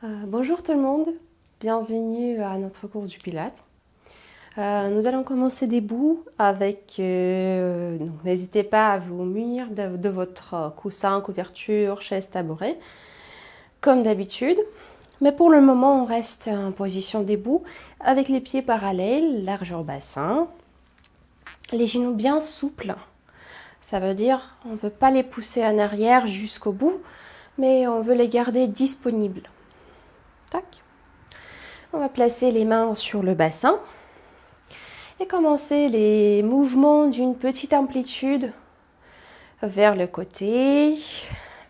Bonjour tout le monde, bienvenue à notre cours du Pilates. Nous allons commencer debout avec, n'hésitez pas à vous munir de votre coussin, couverture, chaise, tabouret, comme d'habitude. Mais pour le moment, on reste en position debout avec les pieds parallèles, largeur bassin, les genoux bien souples. Ça veut dire on ne veut pas les pousser en arrière jusqu'au bout, mais on veut les garder disponibles. Tac. On va placer les mains sur le bassin et commencer les mouvements d'une petite amplitude vers le côté,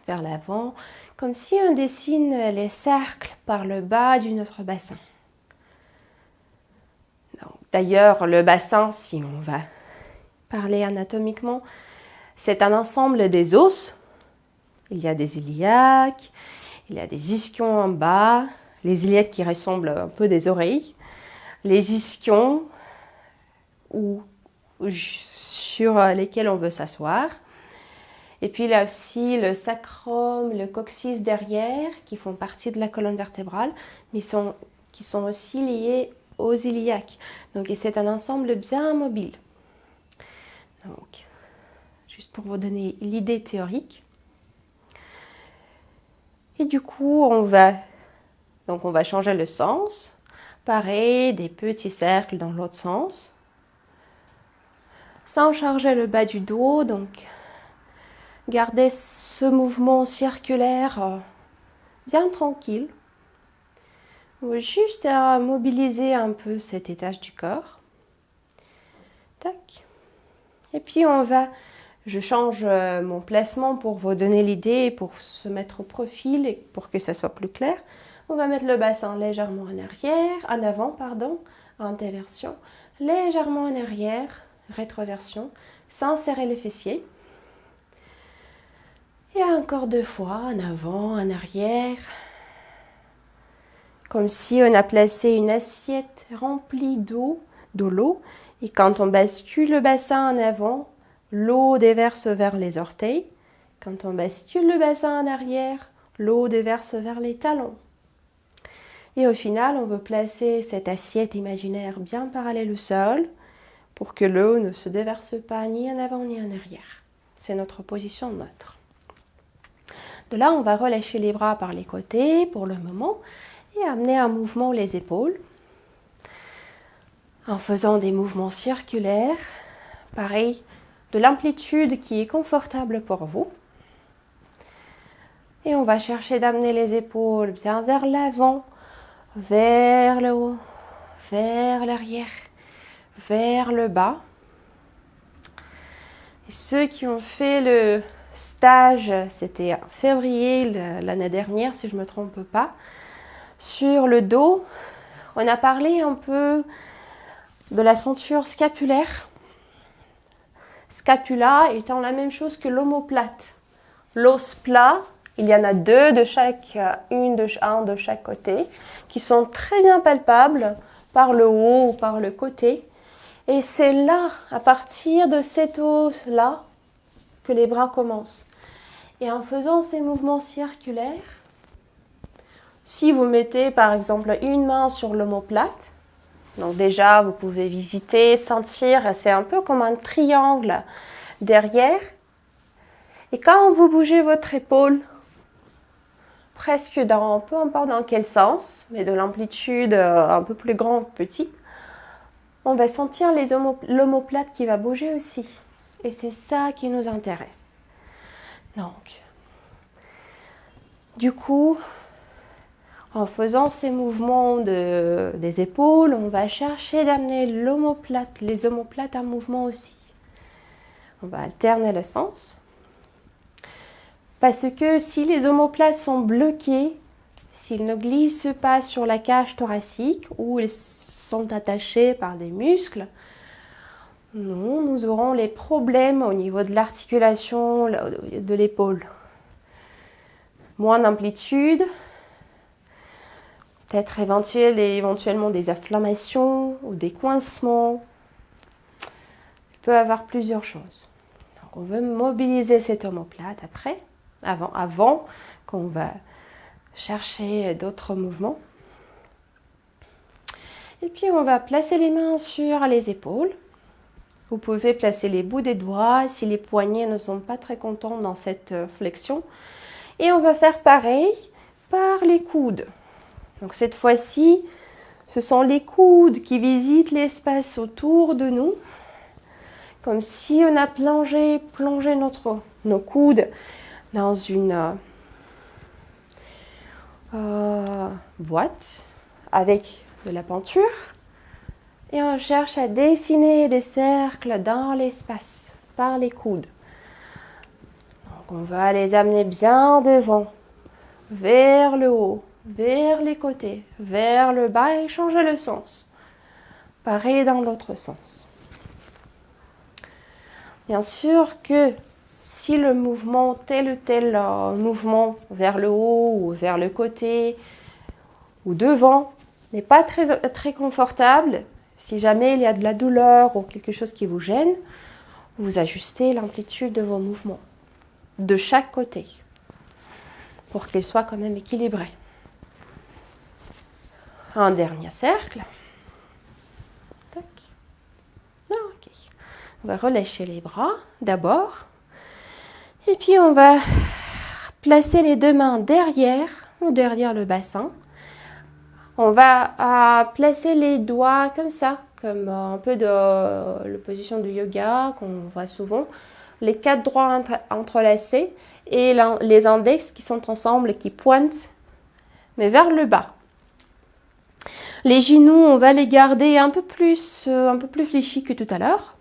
vers l'avant, comme si on dessine les cercles par le bas de notre bassin. D'ailleurs, le bassin, si on va parler anatomiquement, c'est un ensemble des os. Il y a des iliaques, il y a des ischions en bas, les iliaques qui ressemblent un peu des oreilles, les ischions ou sur lesquels on veut s'asseoir. Et puis là aussi le sacrum, le coccyx derrière qui font partie de la colonne vertébrale, mais qui sont aussi liés aux iliaques. Donc c'est un ensemble bien mobile. Donc, juste pour vous donner l'idée théorique. Et du coup, on va changer le sens. Pareil, des petits cercles dans l'autre sens. Sans charger le bas du dos, donc gardez ce mouvement circulaire bien tranquille. Juste à mobiliser un peu cet étage du corps. Tac. Et puis je change mon placement pour vous donner l'idée, pour se mettre au profil et pour que ça soit plus clair. On va mettre le bassin légèrement en avant, antéversion, légèrement en arrière, rétroversion, sans serrer les fessiers. Et encore 2 fois, en avant, en arrière. Comme si on a placé une assiette remplie d'eau, de l'eau. Et quand on bascule le bassin en avant, l'eau déverse vers les orteils. Quand on bascule le bassin en arrière, l'eau déverse vers les talons. Et au final, on veut placer cette assiette imaginaire bien parallèle au sol pour que l'eau ne se déverse pas ni en avant ni en arrière. C'est notre position neutre. De là, on va relâcher les bras par les côtés pour le moment et amener en mouvement les épaules en faisant des mouvements circulaires. Pareil, de l'amplitude qui est confortable pour vous. Et on va chercher d'amener les épaules bien vers l'avant, vers le haut, vers l'arrière, vers le bas. Et ceux qui ont fait le stage, c'était en février l'année dernière, si je ne me trompe pas, sur le dos, on a parlé un peu de la ceinture scapulaire. Scapula étant la même chose que l'omoplate. L'os plat, il y en a 2 de chaque, un de chaque côté, qui sont très bien palpables par le haut ou par le côté. Et c'est là, à partir de cet os-là, que les bras commencent. Et en faisant ces mouvements circulaires, si vous mettez par exemple une main sur l'omoplate, donc déjà vous pouvez visiter, sentir, c'est un peu comme un triangle derrière. Et quand vous bougez votre épaule, presque peu importe dans quel sens, mais de l'amplitude un peu plus grande, petite, on va sentir l'omoplate qui va bouger aussi. Et c'est ça qui nous intéresse. Donc, du coup, en faisant ces mouvements des épaules, on va chercher d'amener les omoplates en mouvement aussi. On va alterner le sens. Parce que si les omoplates sont bloqués, s'ils ne glissent pas sur la cage thoracique ou ils sont attachés par des muscles, nous aurons les problèmes au niveau de l'articulation de l'épaule. Moins d'amplitude, peut-être éventuellement des inflammations ou des coincements. Il peut y avoir plusieurs choses. Donc on veut mobiliser cette omoplate avant qu'on va chercher d'autres mouvements. Et puis on va placer les mains sur les épaules. Vous pouvez placer les bouts des doigts si les poignets ne sont pas très contents dans cette flexion. Et on va faire pareil par les coudes. Donc cette fois-ci, ce sont les coudes qui visitent l'espace autour de nous. Comme si on a plongé nos coudes dans une boîte avec de la peinture. Et on cherche à dessiner des cercles dans l'espace par les coudes. Donc on va les amener bien devant, vers le haut, vers les côtés, vers le bas et changer le sens. Pareil dans l'autre sens. Bien sûr que si le mouvement, tel ou tel mouvement vers le haut ou vers le côté ou devant n'est pas très confortable, si jamais il y a de la douleur ou quelque chose qui vous gêne, vous ajustez l'amplitude de vos mouvements de chaque côté pour qu'ils soient quand même équilibrés. Un dernier cercle. Tac. Ok. On va relâcher les bras d'abord. Et puis on va placer les deux mains derrière ou derrière le bassin. On va placer les doigts comme ça, comme un peu de la position du yoga qu'on voit souvent. Les 4 doigts entrelacés et les index qui sont ensemble et qui pointent, mais vers le bas. Les genoux, on va les garder un peu plus fléchis que tout à l'heure.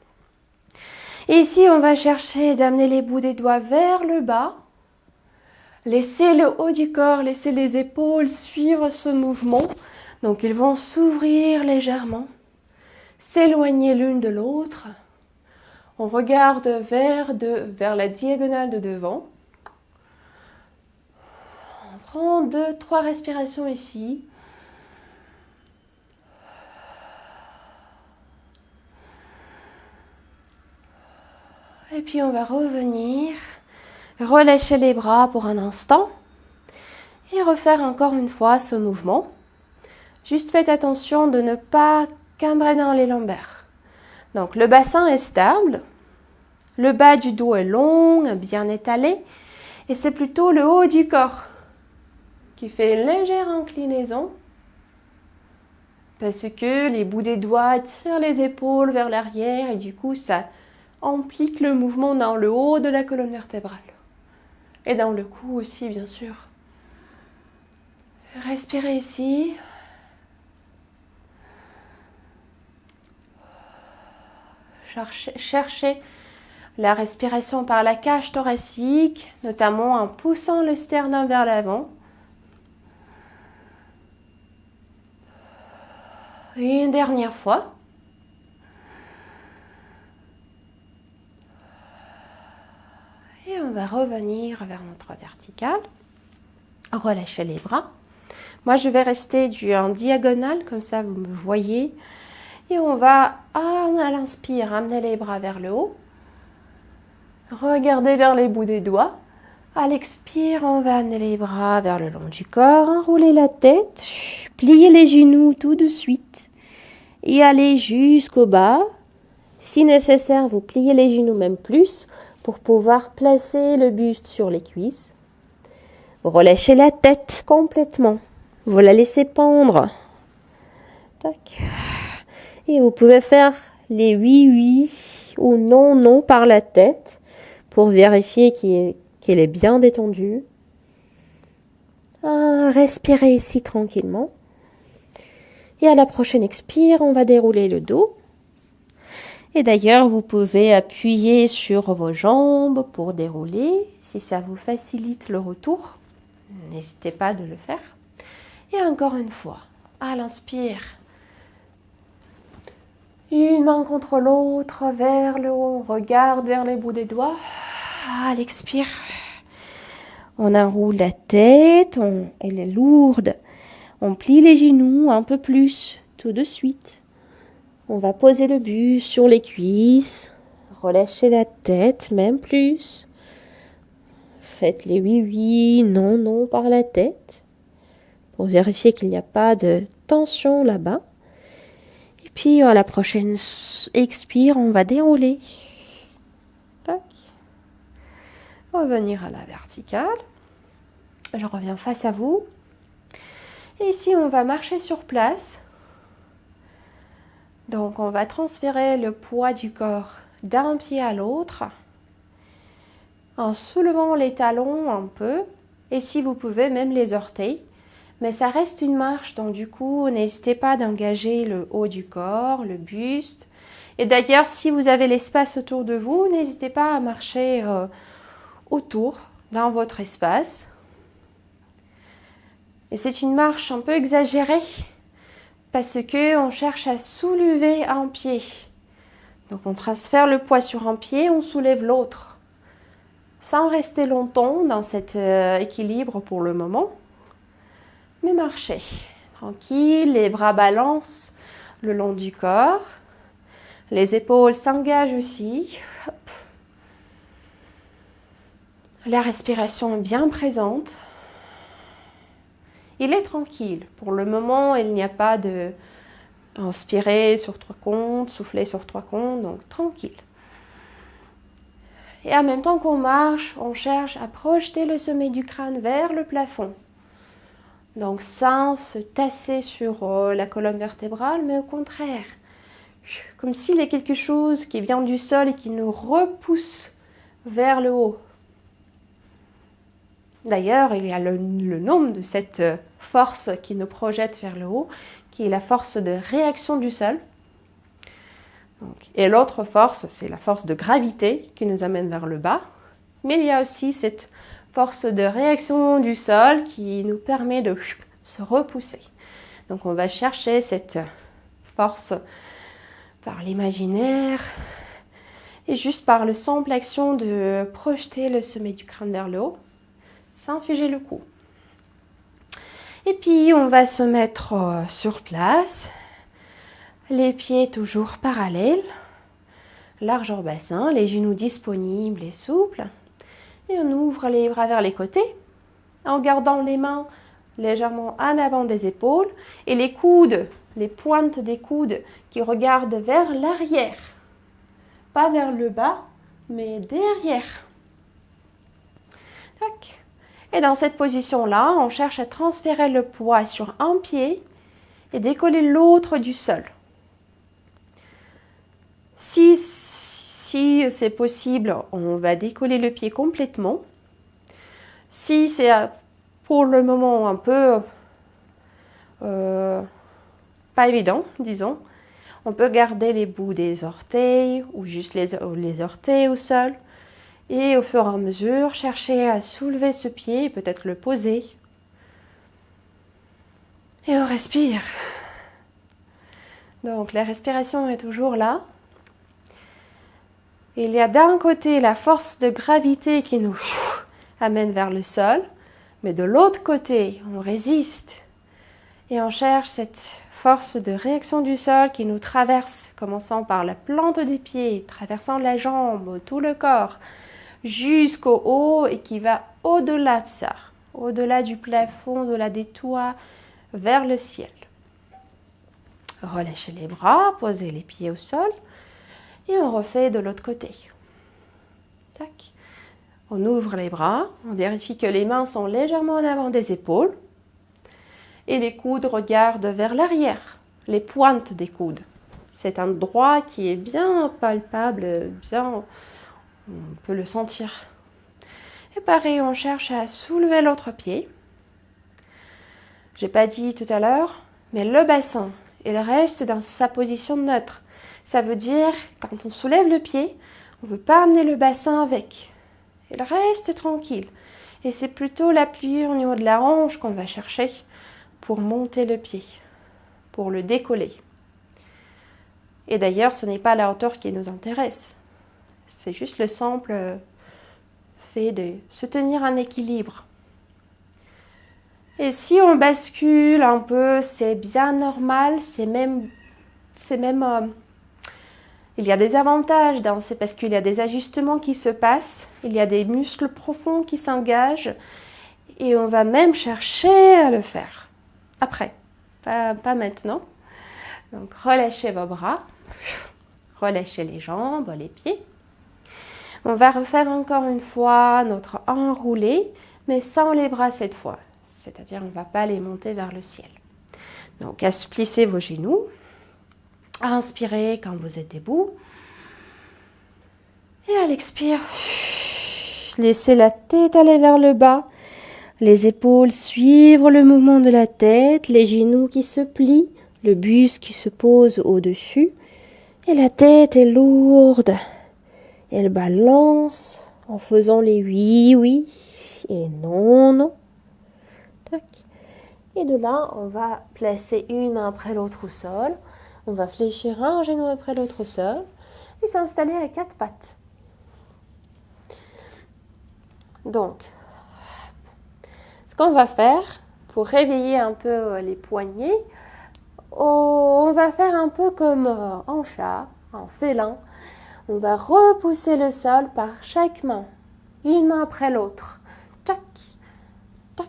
Et ici, on va chercher d'amener les bouts des doigts vers le bas. Laissez le haut du corps, laissez les épaules suivre ce mouvement. Donc, ils vont s'ouvrir légèrement, s'éloigner l'une de l'autre. On regarde vers la diagonale de devant. On prend 2-3 respirations ici. Et puis, on va revenir. Relâcher les bras pour un instant et refaire encore une fois ce mouvement. Juste faites attention de ne pas cambrer dans les lombaires. Donc le bassin est stable, le bas du dos est long, bien étalé et c'est plutôt le haut du corps qui fait une légère inclinaison parce que les bouts des doigts tirent les épaules vers l'arrière et du coup ça implique le mouvement dans le haut de la colonne vertébrale. Et dans le cou aussi, bien sûr. Respirez ici. Cherchez la respiration par la cage thoracique, notamment en poussant le sternum vers l'avant. Et une dernière fois. Et on va revenir vers notre verticale. Relâchez les bras. Moi, je vais rester en diagonale, comme ça vous me voyez. Et on va, à l'inspire, amener les bras vers le haut. Regardez vers les bouts des doigts. À l'expire, on va amener les bras vers le long du corps. Enrouler la tête. Plier les genoux tout de suite. Et aller jusqu'au bas. Si nécessaire, vous pliez les genoux même plus pour pouvoir placer le buste sur les cuisses. Vous relâchez la tête complètement. Vous la laissez pendre. Tac. Et vous pouvez faire les oui ou non par la tête pour vérifier qu'elle est bien détendue. Respirez ici tranquillement. Et à la prochaine expire, on va dérouler le dos. Et d'ailleurs, vous pouvez appuyer sur vos jambes pour dérouler. Si ça vous facilite le retour, n'hésitez pas de le faire. Et encore une fois, à l'inspire, une main contre l'autre, vers le haut, on regarde vers les bouts des doigts. À l'expire, on enroule la tête, elle est lourde. On plie les genoux un peu plus, tout de suite. On va poser le buste sur les cuisses, relâcher la tête, même plus. Faites les oui, non par la tête. pour vérifier qu'il n'y a pas de tension là-bas. Et puis à la prochaine expire, on va dérouler. Tac. Revenir à la verticale. Je reviens face à vous. Et ici, on va marcher sur place. Donc, on va transférer le poids du corps d'un pied à l'autre en soulevant les talons un peu. Et si vous pouvez, même les orteils. Mais ça reste une marche, donc du coup, n'hésitez pas d'engager le haut du corps, le buste. Et d'ailleurs, si vous avez l'espace autour de vous, n'hésitez pas à marcher autour, dans votre espace. Et c'est une marche un peu exagérée, parce qu'on cherche à soulever un pied. Donc on transfère le poids sur un pied, on soulève l'autre. Sans rester longtemps dans cet équilibre pour le moment. Mais marchez, tranquille, les bras balancent le long du corps, les épaules s'engagent aussi. Hop. La respiration est bien présente. Il est tranquille. Pour le moment, il n'y a pas de inspirer sur 3 comptes, souffler sur 3 comptes, donc tranquille. Et en même temps qu'on marche, on cherche à projeter le sommet du crâne vers le plafond. Donc sans se tasser sur la colonne vertébrale, mais au contraire, comme s'il y a quelque chose qui vient du sol et qui nous repousse vers le haut. D'ailleurs, il y a le nom de cette force qui nous projette vers le haut, qui est la force de réaction du sol. Donc, et l'autre force, c'est la force de gravité qui nous amène vers le bas. Mais il y a aussi cette force de réaction du sol qui nous permet de se repousser. Donc on va chercher cette force par l'imaginaire et juste par le simple action de projeter le sommet du crâne vers le haut sans figer le cou. Et puis on va se mettre sur place, les pieds toujours parallèles, largeur bassin, les genoux disponibles et souples. Et on ouvre les bras vers les côtés en gardant les mains légèrement en avant des épaules et les coudes, les pointes des coudes qui regardent vers l'arrière. Pas vers le bas, mais derrière. Tac. Et dans cette position-là, on cherche à transférer le poids sur un pied et décoller l'autre du sol. Si c'est possible, on va décoller le pied complètement. Si c'est pour le moment un peu pas évident, disons, on peut garder les bouts des orteils ou juste les orteils au sol. Et au fur et à mesure, chercher à soulever ce pied et peut-être le poser. Et on respire. Donc la respiration est toujours là. Il y a d'un côté la force de gravité qui nous amène vers le sol, mais de l'autre côté, on résiste et on cherche cette force de réaction du sol qui nous traverse, commençant par la plante des pieds, traversant la jambe, tout le corps, jusqu'au haut et qui va au-delà de ça, au-delà du plafond, au-delà des toits, vers le ciel. Relâchez les bras, posez les pieds au sol et on refait de l'autre côté. Tac. On ouvre les bras, on vérifie que les mains sont légèrement en avant des épaules et les coudes regardent vers l'arrière, les pointes des coudes. C'est un endroit qui est bien palpable, bien, on peut le sentir. Et pareil, on cherche à soulever l'autre pied. J'ai pas dit tout à l'heure, mais le bassin, il reste dans sa position neutre. Ça veut dire, quand on soulève le pied, on ne veut pas amener le bassin avec. Il reste tranquille. Et c'est plutôt l'appui au niveau de la hanche qu'on va chercher pour monter le pied, pour le décoller. Et d'ailleurs, ce n'est pas la hauteur qui nous intéresse. C'est juste le simple fait de se tenir en équilibre. Et si on bascule un peu, c'est bien normal, il y a des avantages parce qu'il y a des ajustements qui se passent, il y a des muscles profonds qui s'engagent et on va même chercher à le faire. après, pas maintenant. Donc, relâchez vos bras, relâchez les jambes, les pieds. On va refaire encore une fois notre enroulé, mais sans les bras cette fois. C'est-à-dire, on ne va pas les monter vers le ciel. Donc, assouplissez vos genoux. Inspirez quand vous êtes debout. Et à l'expire, laissez la tête aller vers le bas. Les épaules suivre le mouvement de la tête, les genoux qui se plient, le buste qui se pose au-dessus. Et la tête est lourde. Elle balance en faisant les oui, oui et non, non. Tac. Et de là, on va placer une main après l'autre au sol. On va fléchir un genou après l'autre au sol et s'installer à 4 pattes. Donc, ce qu'on va faire pour réveiller un peu les poignets, on va faire un peu comme en chat, en félin. On va repousser le sol par chaque main, une main après l'autre. Tac, tac.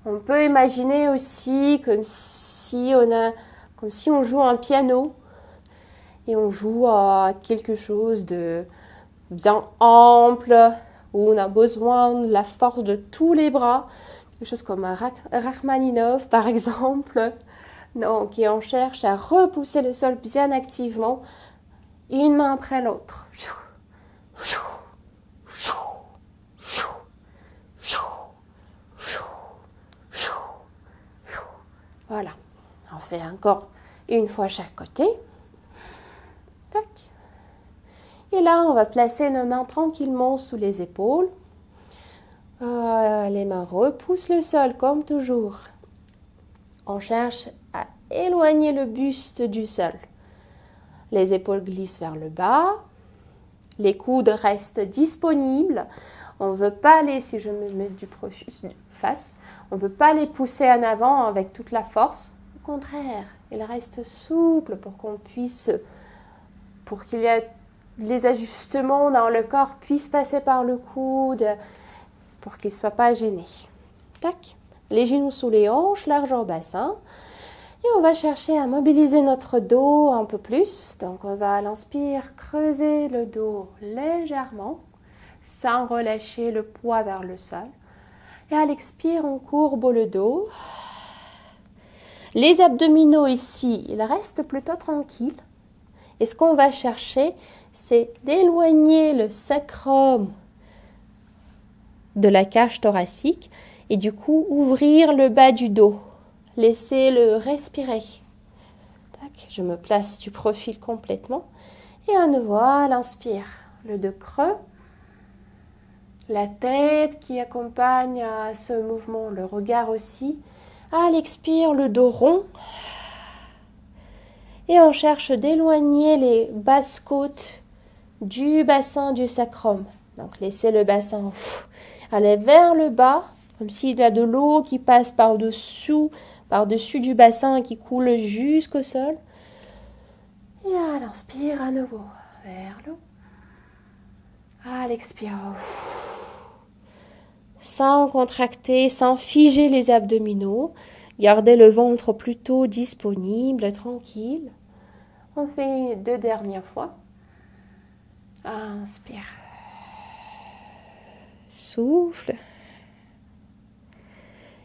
On peut imaginer aussi comme si on joue un piano et on joue à quelque chose de bien ample où on a besoin de la force de tous les bras, quelque chose comme un Rachmaninov par exemple. Donc, et on cherche à repousser le sol bien activement, une main après l'autre. Voilà. On fait encore une fois chaque côté. Tac. Et là, on va placer nos mains tranquillement sous les épaules. Les mains repoussent le sol comme toujours. On cherche à éloigner le buste du sol. Les épaules glissent vers le bas. Les coudes restent disponibles. On ne veut pas si je me mets du face, on ne veut pas les pousser en avant avec toute la force. Au contraire, ils restent souples pour qu'il y ait les ajustements dans le corps puissent passer par le coude, pour qu'ils ne soient pas gênés. Tac. Les genoux sous les hanches, largeur bassin. Et on va chercher à mobiliser notre dos un peu plus. Donc on va à l'inspire creuser le dos légèrement, sans relâcher le poids vers le sol. Et à l'expire, on courbe le dos. Les abdominaux ici, ils restent plutôt tranquilles. Et ce qu'on va chercher, c'est d'éloigner le sacrum de la cage thoracique et du coup ouvrir le bas du dos. Laissez-le respirer. Tac, je me place du profil complètement. Et à nouveau, à l'inspire, le dos creux. La tête qui accompagne à ce mouvement, le regard aussi. À l'expire, le dos rond. Et on cherche d'éloigner les basses côtes du bassin du sacrum. Donc laissez le bassin aller vers le bas, comme s'il y a de l'eau qui passe par-dessus du bassin et qui coule jusqu'au sol. Et à l'inspire à nouveau, vers l'eau. À l'expire, sans contracter, sans figer les abdominaux. Gardez le ventre plutôt disponible, tranquille. On fait 2 dernières fois. Inspire. Souffle.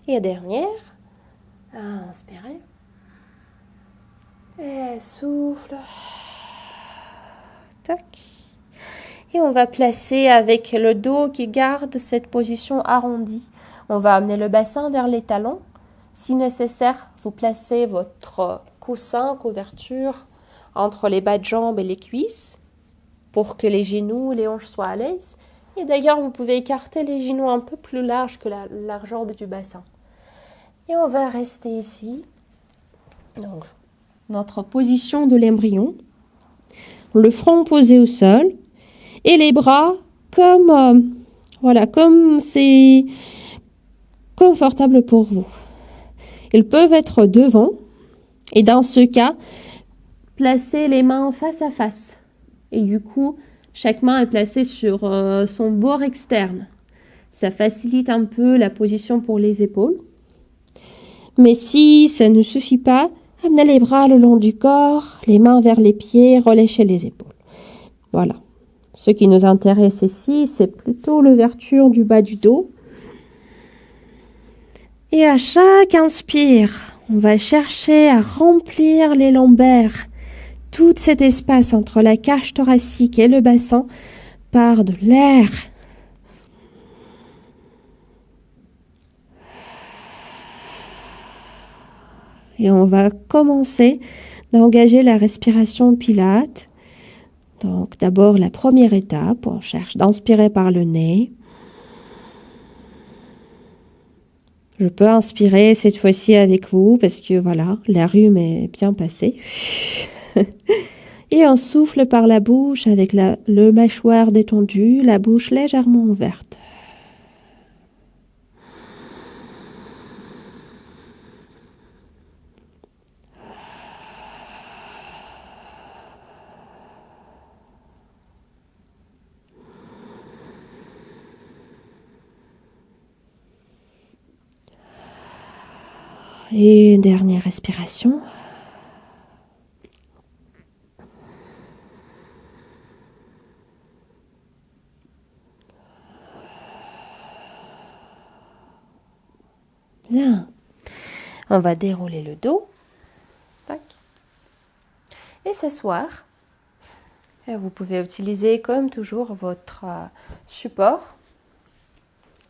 Et dernière. Inspirez. Et souffle. Tac. Et on va placer avec le dos qui garde cette position arrondie. On va amener le bassin vers les talons. Si nécessaire, vous placez votre coussin, couverture, entre les bas de jambes et les cuisses pour que les genoux, les hanches soient à l'aise. Et d'ailleurs, vous pouvez écarter les genoux un peu plus larges que la largeur du bassin. Et on va rester ici. Donc, notre position de l'embryon. Le front posé au sol. Et les bras comme c'est confortable pour vous. Ils peuvent être devant. Et dans ce cas, placez les mains face à face. Et du coup, chaque main est placée sur son bord externe. Ça facilite un peu la position pour les épaules. Mais si ça ne suffit pas, amenez les bras le long du corps, les mains vers les pieds, relâchez les épaules. Voilà. Ce qui nous intéresse ici, c'est plutôt l'ouverture du bas du dos. Et à chaque inspire, on va chercher à remplir les lombaires, tout cet espace entre la cage thoracique et le bassin, par de l'air. Et on va commencer d'engager la respiration Pilates. Donc d'abord la première étape, on cherche d'inspirer par le nez. Je peux inspirer cette fois-ci avec vous parce que voilà, la rhume est bien passée. Et on souffle par la bouche avec le mâchoire détendu, la bouche légèrement ouverte. Et une dernière respiration. Bien. On va dérouler le dos. Tac. Et s'asseoir. Et vous pouvez utiliser comme toujours votre support.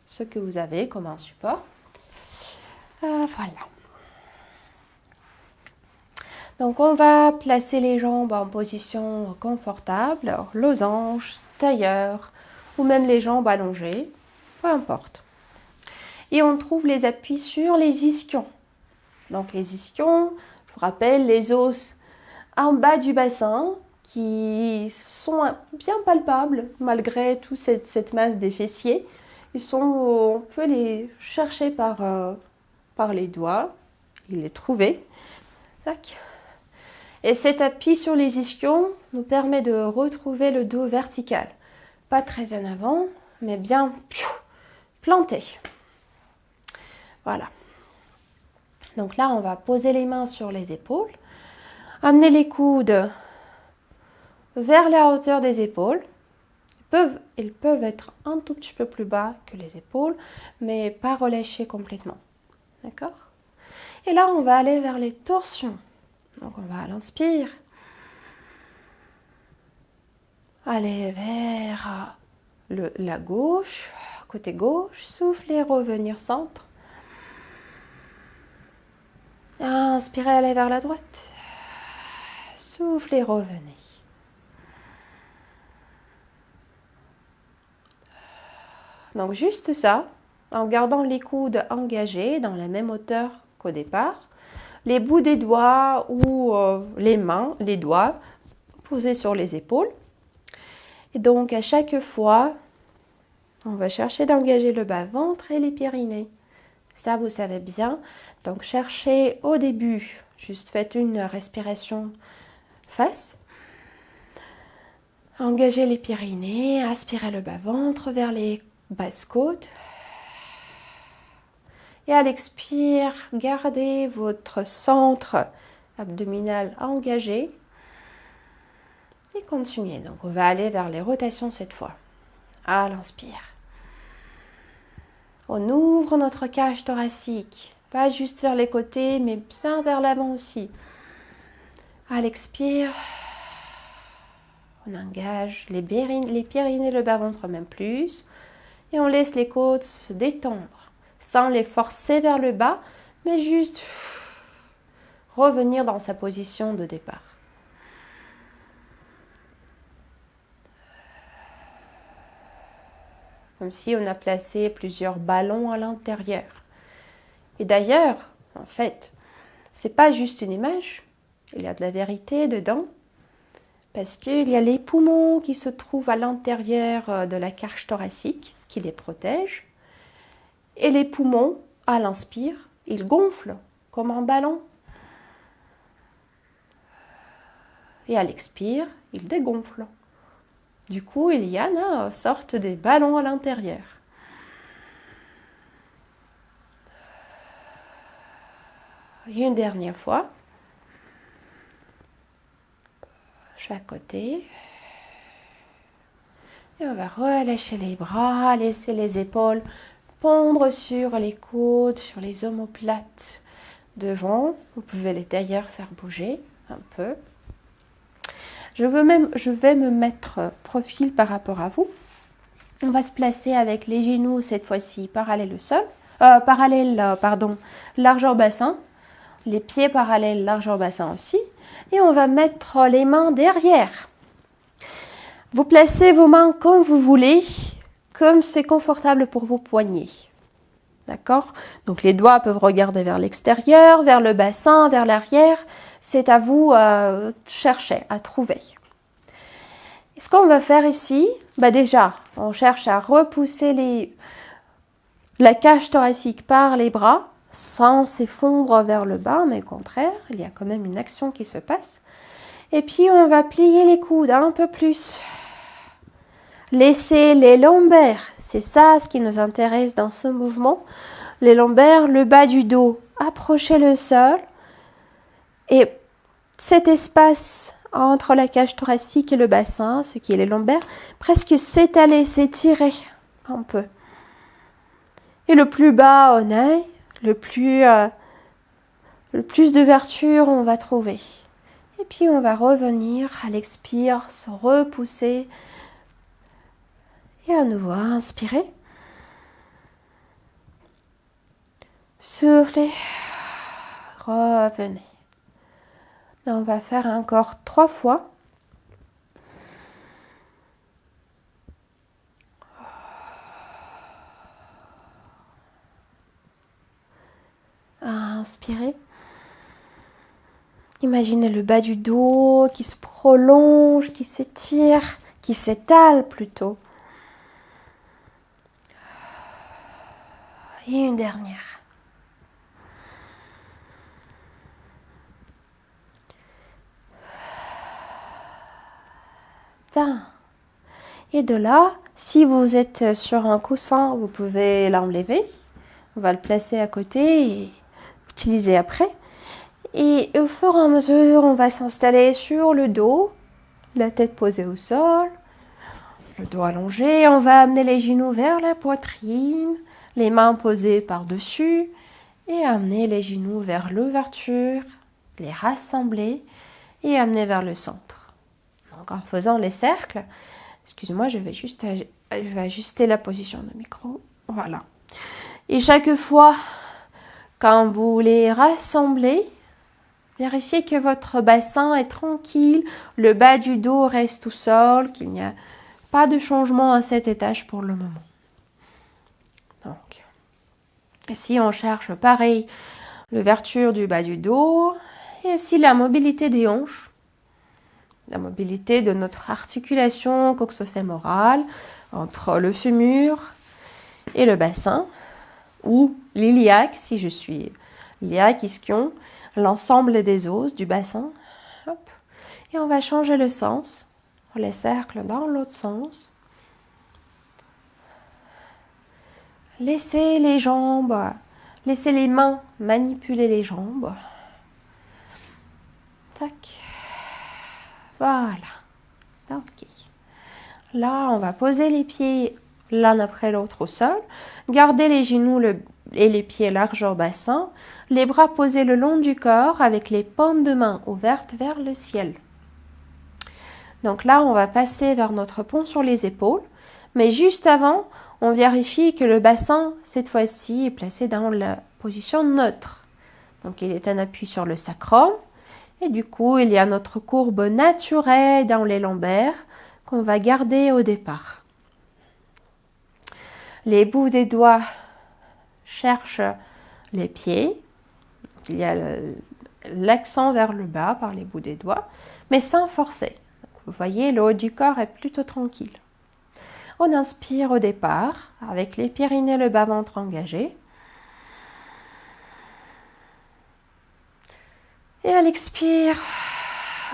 Ce que vous avez comme un support. Voilà. Donc on va placer les jambes en position confortable, alors losange, tailleur ou même les jambes allongées, peu importe. Et on trouve les appuis sur les ischions. Donc les ischions, je vous rappelle, les os en bas du bassin qui sont bien palpables malgré toute cette masse des fessiers. On peut les chercher par les doigts et les trouver. Tac. Et cet appui sur les ischions nous permet de retrouver le dos vertical. Pas très en avant, mais bien planté. Voilà. Donc là, on va poser les mains sur les épaules. Amener les coudes vers la hauteur des épaules. Ils peuvent être un tout petit peu plus bas que les épaules, mais pas relâchés complètement. D'accord ? Et là, on va aller vers les torsions. Donc, on va à l'inspire. Aller vers la gauche, côté gauche. Souffler, revenir centre. Inspirez, aller vers la droite. Soufflez, revenez. Donc, juste ça, en gardant les coudes engagés dans la même hauteur qu'au départ. Les bouts des doigts ou les mains, les doigts posés sur les épaules. Et donc à chaque fois, on va chercher d'engager le bas-ventre et les périnées. Ça, vous savez bien. Donc cherchez au début, juste faites une respiration face. Engagez les périnées, aspirez le bas-ventre vers les basses côtes. Et à l'expire, gardez votre centre abdominal engagé. Et continuez. Donc, on va aller vers les rotations cette fois. À l'inspire. On ouvre notre cage thoracique. Pas juste vers les côtés, mais bien vers l'avant aussi. À l'expire, on engage les périnées, le bas-ventre même plus. Et on laisse les côtes se détendre. Sans les forcer vers le bas, mais juste revenir dans sa position de départ. Comme si on a placé plusieurs ballons à l'intérieur. Et d'ailleurs, en fait, c'est pas juste une image, il y a de la vérité dedans, parce qu'il y a les poumons qui se trouvent à l'intérieur de la cage thoracique, qui les protègent. Et les poumons, à l'inspire, ils gonflent comme un ballon. Et à l'expire, ils dégonflent. Du coup, il y en a une sorte de ballon à l'intérieur. Une dernière fois. Chaque côté. Et on va relâcher les bras, laisser les épaules pondre sur les coudes, sur les omoplates devant. Vous pouvez les d'ailleurs faire bouger un peu. Je vais me mettre profil par rapport à vous. On va se placer avec les genoux cette fois-ci parallèles au sol, largeur bassin, les pieds parallèles largeur bassin aussi, et on va mettre les mains derrière. Vous placez vos mains comme vous voulez, comme c'est confortable pour vos poignets. D'accord? Donc les doigts peuvent regarder vers l'extérieur, vers le bassin, vers l'arrière. C'est à vous à chercher, à trouver. Et ce qu'on va faire ici, déjà, on cherche à repousser la cage thoracique par les bras, sans s'effondrer vers le bas, mais au contraire, il y a quand même une action qui se passe. Et puis on va plier les coudes un peu plus. Laissez les lombaires, c'est ça ce qui nous intéresse dans ce mouvement. Les lombaires, le bas du dos, approchez le sol. Et cet espace entre la cage thoracique et le bassin, ce qui est les lombaires, presque s'étaler, s'étirer un peu. Et le plus bas on est, le plus d'ouverture on va trouver. Et puis on va revenir à l'expire, se repousser. Et à nouveau, inspirez. Soufflez. Revenez. On va faire encore 3 fois. Inspirez. Imaginez le bas du dos qui se prolonge, qui s'étire, qui s'étale plutôt. Et une dernière. Et de là, si vous êtes sur un coussin, vous pouvez l'enlever. On va le placer à côté et utiliser après. Et au fur et à mesure, on va s'installer sur le dos, la tête posée au sol, le dos allongé. On va amener les genoux vers la poitrine, les mains posées par-dessus et amener les genoux vers l'ouverture, les rassembler et amener vers le centre. Donc en faisant les cercles, excusez-moi, je vais ajuster la position du micro. Voilà. Et chaque fois, quand vous les rassemblez, vérifiez que votre bassin est tranquille, le bas du dos reste au sol, qu'il n'y a pas de changement à cet étage pour le moment. Donc, ici on cherche pareil, l'ouverture du bas du dos et aussi la mobilité des hanches, la mobilité de notre articulation coxo-fémorale entre le fémur et le bassin, ou l'iliaque si je suis iliaque, ischion, l'ensemble des os du bassin. Hop. Et on va changer le sens. On les cercle dans l'autre sens. Laissez les jambes, laissez les mains manipuler les jambes. Tac. Voilà. Ok. Là, on va poser les pieds l'un après l'autre au sol. Gardez les genoux et les pieds largeur bassin. Les bras posés le long du corps avec les paumes de main ouvertes vers le ciel. Donc là, on va passer vers notre pont sur les épaules. Mais juste avant, on vérifie que le bassin, cette fois-ci, est placé dans la position neutre. Donc il est un appui sur le sacrum. Et du coup, il y a notre courbe naturelle dans les lombaires qu'on va garder au départ. Les bouts des doigts cherchent les pieds. Il y a l'accent vers le bas par les bouts des doigts, mais sans forcer. Donc, vous voyez, le haut du corps est plutôt tranquille. On inspire au départ, avec les périnées et le bas-ventre engagés. Et à l'expire,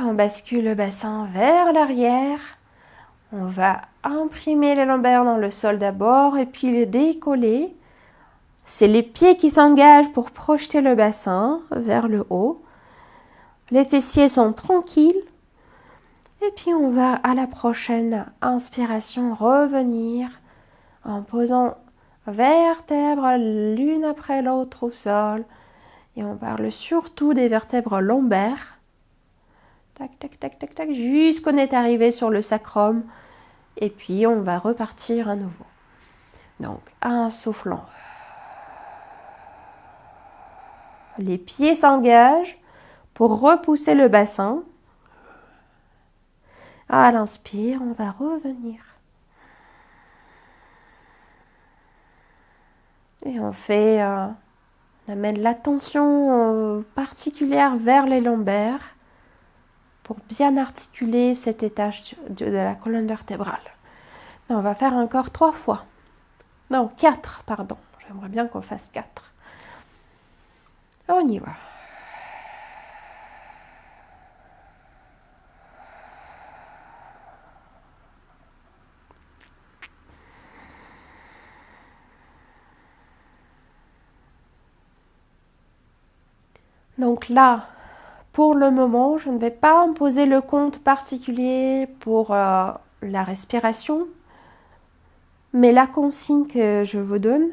on bascule le bassin vers l'arrière. On va imprimer les lombaires dans le sol d'abord et puis les décoller C'est les pieds qui s'engagent pour projeter le bassin vers le haut. Les fessiers sont tranquilles. Et puis on va à la prochaine inspiration revenir en posant vertèbres l'une après l'autre au sol. Et on parle surtout des vertèbres lombaires. Tac, tac, tac, tac, tac, jusqu'on est arrivé sur le sacrum. Et puis on va repartir à nouveau. Donc, en soufflant. Les pieds s'engagent pour repousser le bassin. À l'inspire, on va revenir. Et on amène l'attention particulière vers les lombaires pour bien articuler cet étage de la colonne vertébrale. Et on va faire encore 3 fois. Non, 4, pardon. J'aimerais bien qu'on fasse 4. On y va. Donc là, pour le moment, je ne vais pas imposer le compte particulier pour la respiration, mais la consigne que je vous donne,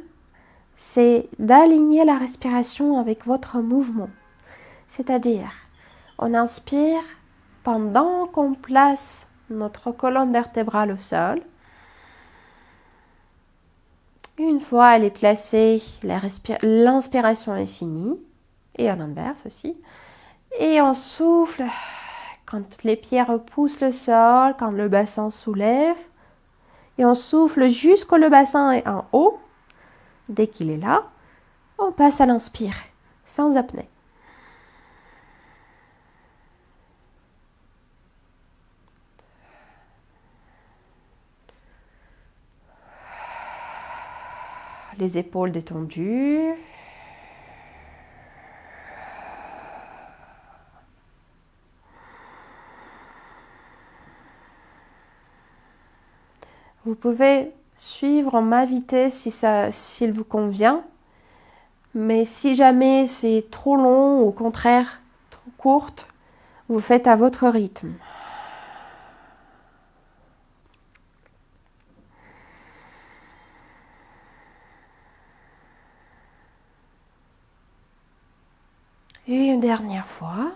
c'est d'aligner la respiration avec votre mouvement. C'est-à-dire, on inspire pendant qu'on place notre colonne vertébrale au sol. Une fois elle est placée, l'inspiration est finie. Et à l'inverse aussi. Et on souffle quand les pieds repoussent le sol, quand le bassin soulève. Et on souffle jusqu'au le bassin est en haut. Dès qu'il est là, on passe à l'inspire, sans apnée. Les épaules détendues. Vous pouvez suivre ma vitesse s'il vous convient. Mais si jamais c'est trop long ou au contraire trop courte, vous faites à votre rythme. Et une dernière fois.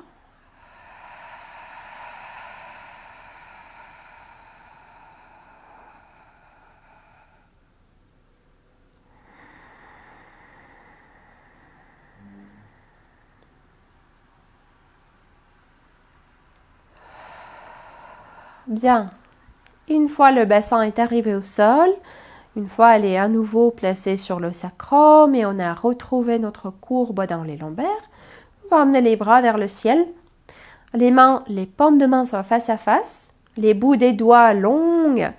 Bien. Une fois le bassin est arrivé au sol, une fois elle est à nouveau placée sur le sacrum et on a retrouvé notre courbe dans les lombaires, on va emmener les bras vers le ciel. Les mains, les paumes de main sont face à face, les bouts des doigts longs et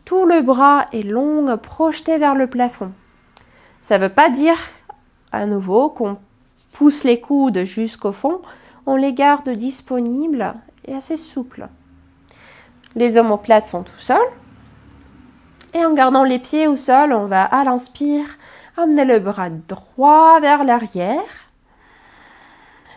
tout le bras est long, projeté vers le plafond. Ça ne veut pas dire à nouveau qu'on pousse les coudes jusqu'au fond, on les garde disponibles et assez souples. Les omoplates sont tout seuls. Et en gardant les pieds au sol, on va à l'inspire amener le bras droit vers l'arrière.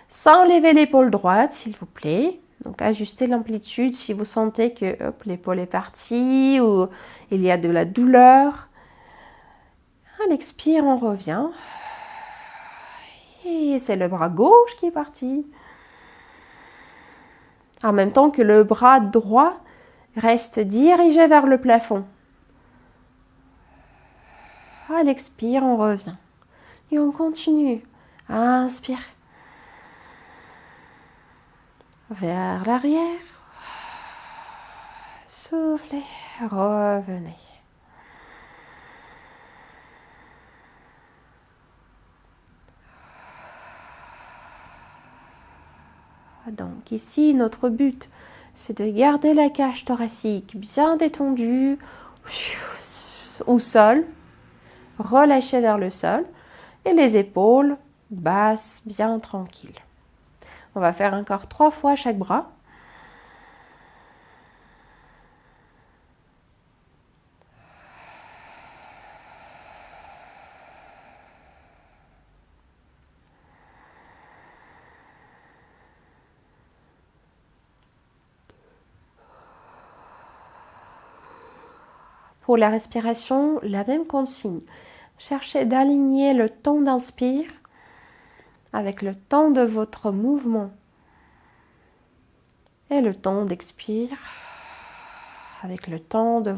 Sans lever l'épaule droite, s'il vous plaît. Donc ajustez l'amplitude si vous sentez que l'épaule est partie ou il y a de la douleur. À l'expire, on revient. Et c'est le bras gauche qui est parti. En même temps que le bras droit reste dirigé vers le plafond. À l'expire, on revient. Et on continue. Inspire. Vers l'arrière. Soufflez. Revenez. Donc ici, notre but, c'est de garder la cage thoracique bien détendue au sol, relâchée vers le sol, et les épaules basses, bien tranquilles. On va faire encore 3 fois chaque bras. Pour la respiration, la même consigne. Cherchez d'aligner le temps d'inspire avec le temps de votre mouvement et le temps d'expire avec le temps de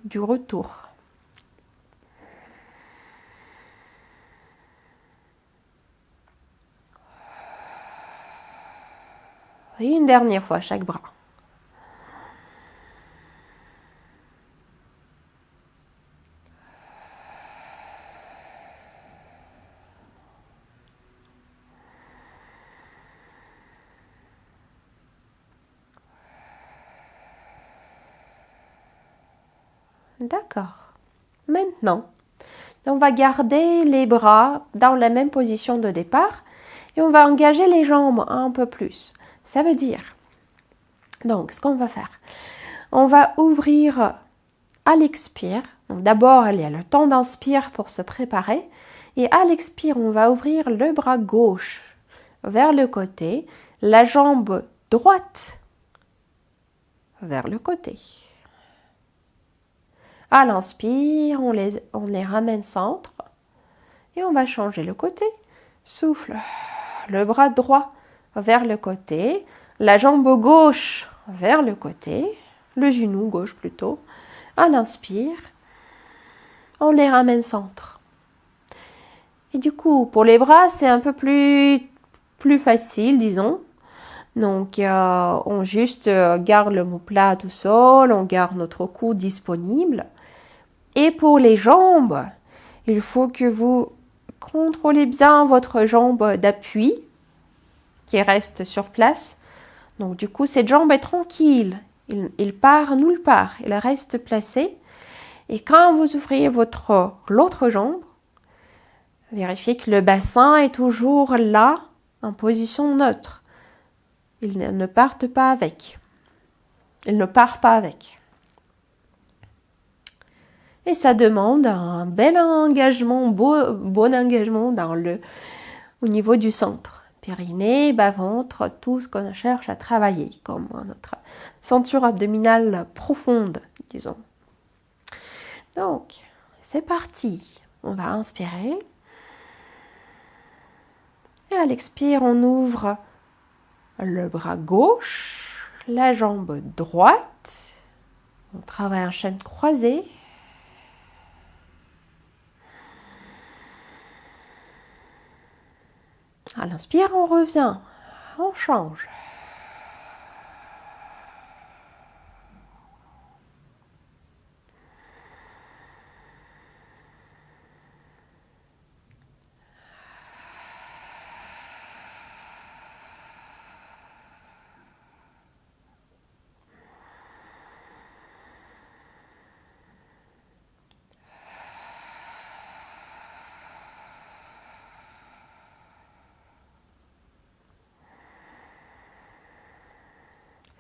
du retour. Et une dernière fois, chaque bras. D'accord. Maintenant, on va garder les bras dans la même position de départ et on va engager les jambes un peu plus. Ça veut dire, donc, ce qu'on va faire, on va ouvrir à l'expire. Donc, d'abord, il y a le temps d'inspire pour se préparer. Et à l'expire, on va ouvrir le bras gauche vers le côté, la jambe droite vers le côté. À l'inspire, on les ramène centre et on va changer le côté. Souffle, le bras droit vers le côté, la jambe gauche vers le côté, le genou gauche plutôt. À l'inspire, on les ramène centre. Et du coup, pour les bras, c'est un peu plus facile, disons. Donc, on juste garde l'omoplate au sol, on garde notre cou disponible. Et pour les jambes, il faut que vous contrôlez bien votre jambe d'appui qui reste sur place. Donc, du coup, cette jambe est tranquille. Il part nulle part. Il reste placé. Et quand vous ouvrez l'autre jambe, vérifiez que le bassin est toujours là, en position neutre. Il ne part pas avec. Il ne part pas avec. Et ça demande un bel engagement, bon engagement au niveau du centre. Périnée, bas-ventre, tout ce qu'on cherche à travailler, comme notre ceinture abdominale profonde, disons. Donc, c'est parti. On va inspirer. Et à l'expire, on ouvre le bras gauche, la jambe droite. On travaille en chaîne croisée. À l'inspire, on revient, on change.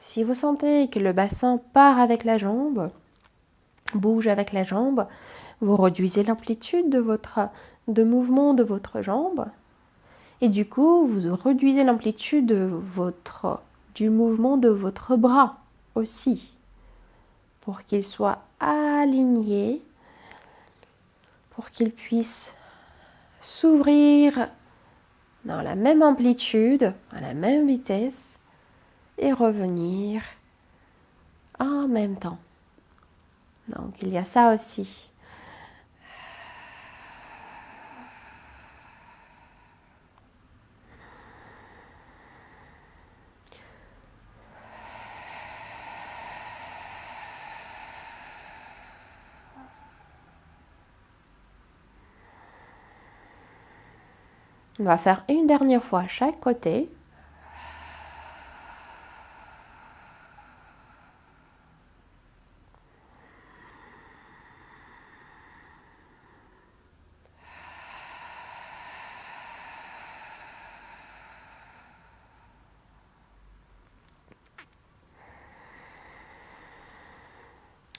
Si vous sentez que le bassin part avec la jambe, bouge avec la jambe, vous réduisez l'amplitude de mouvement de votre jambe et du coup, vous réduisez l'amplitude du mouvement de votre bras aussi pour qu'il soit aligné, pour qu'il puisse s'ouvrir dans la même amplitude, à la même vitesse et revenir en même temps. Donc, il y a ça aussi. On va faire une dernière fois chaque côté.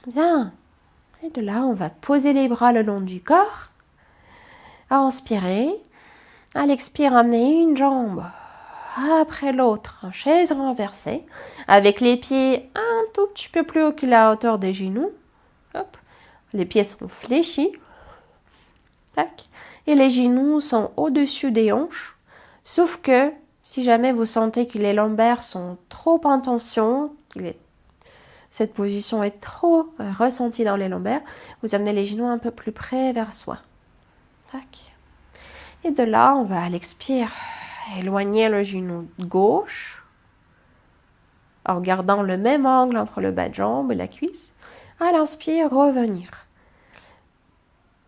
Bien. Et de là, on va poser les bras le long du corps. À inspirer. À l'expire, amener une jambe après l'autre en chaise renversée, avec les pieds un tout petit peu plus haut que la hauteur des genoux. Hop. Les pieds sont fléchis. Tac. Et les genoux sont au-dessus des hanches. Sauf que si jamais vous sentez que les lombaires sont trop en tension, cette position est trop ressentie dans les lombaires, vous amenez les genoux un peu plus près vers soi. Tac. Et de là, on va à l'expire éloigner le genou gauche en gardant le même angle entre le bas de jambe et la cuisse. À l'inspire, revenir.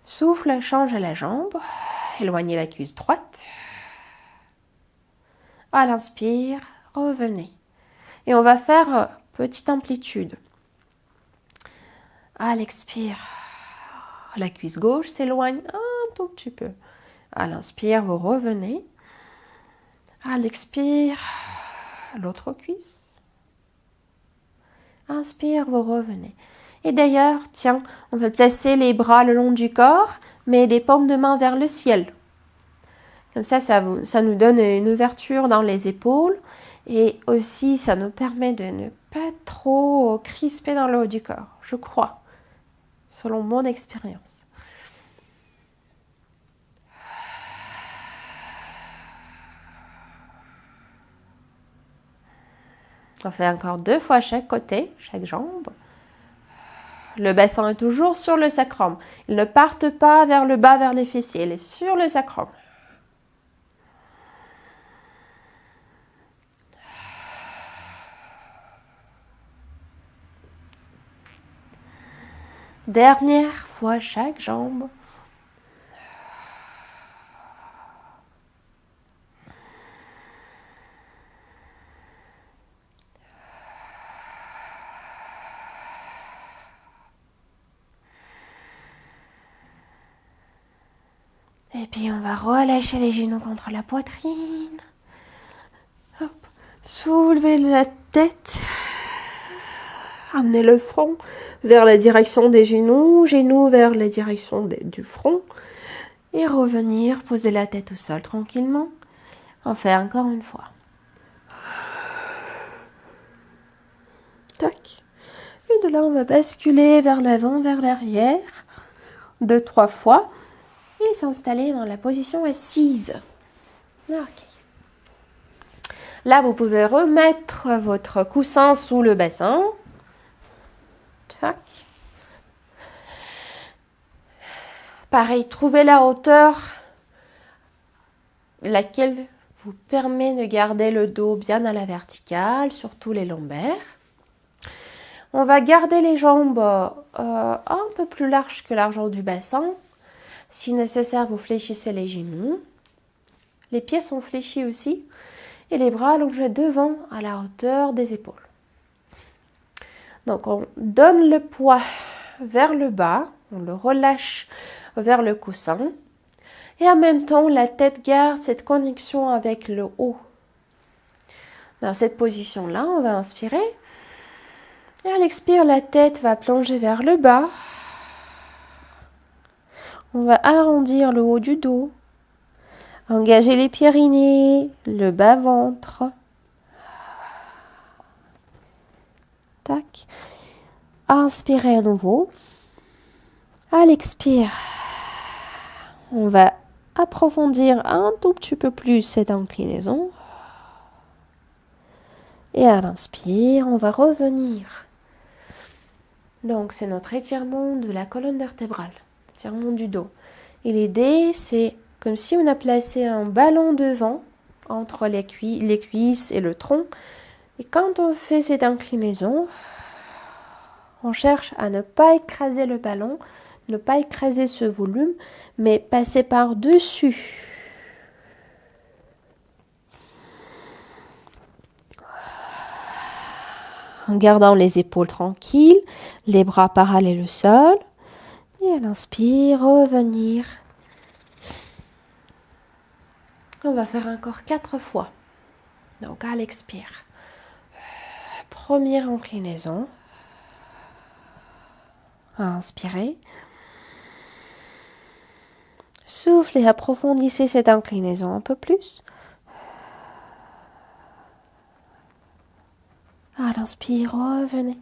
Souffle, change la jambe. Éloignez la cuisse droite. À l'inspire, revenez. Et on va faire petite amplitude. À l'expire, la cuisse gauche s'éloigne un tout petit peu. À l'inspire, vous revenez. À l'expire, l'autre cuisse. Inspire, vous revenez. Et d'ailleurs, tiens, on va placer les bras le long du corps, mais les paumes de main vers le ciel. Comme ça nous donne une ouverture dans les épaules. Et aussi, ça nous permet de ne pas trop crisper dans le haut du corps, je crois, selon mon expérience. On fait encore 2 fois chaque côté, chaque jambe. Le bassin est toujours sur le sacrum. Il ne parte pas vers le bas, vers les fessiers. Il est sur le sacrum. Dernière fois chaque jambe. Et puis on va relâcher les genoux contre la poitrine. Hop. Soulevez la tête. Amenez le front vers la direction des genoux, genoux vers la direction du front. Et revenir, poser la tête au sol tranquillement. On fait encore une fois. Tac. Et de là, on va basculer vers l'avant, vers l'arrière. 2-3 fois. Et s'installer dans la position assise. Ok. Là, vous pouvez remettre votre coussin sous le bassin. Tac. Pareil, trouvez la hauteur laquelle vous permet de garder le dos bien à la verticale, surtout les lombaires. On va garder les jambes un peu plus larges que l'argent du bassin. Si nécessaire, vous fléchissez les genoux. Les pieds sont fléchis aussi. Et les bras allongés devant à la hauteur des épaules. Donc on donne le poids vers le bas. On le relâche vers le coussin. Et en même temps, la tête garde cette connexion avec le haut. Dans cette position-là, on va inspirer. Et à l'expire, la tête va plonger vers le bas. On va arrondir le haut du dos. Engager les pyrénées, le bas-ventre. Tac. Inspirez à nouveau. À l'expire, on va approfondir un tout petit peu plus cette inclinaison. Et à l'inspire, on va revenir. Donc, c'est notre étirement de la colonne vertébrale, étirement du dos. Et l'idée, c'est comme si on a placé un ballon devant, entre les cuisses et le tronc. Et quand on fait cette inclinaison, on cherche à ne pas écraser le ballon, ne pas écraser ce volume, mais passer par-dessus. En gardant les épaules tranquilles, les bras parallèles au sol. Et à l'inspire, revenir. On va faire encore 4 fois. Donc à l'expire. Première inclinaison. Inspirez. Souffle et approfondissez cette inclinaison un peu plus. À l'inspire, revenez.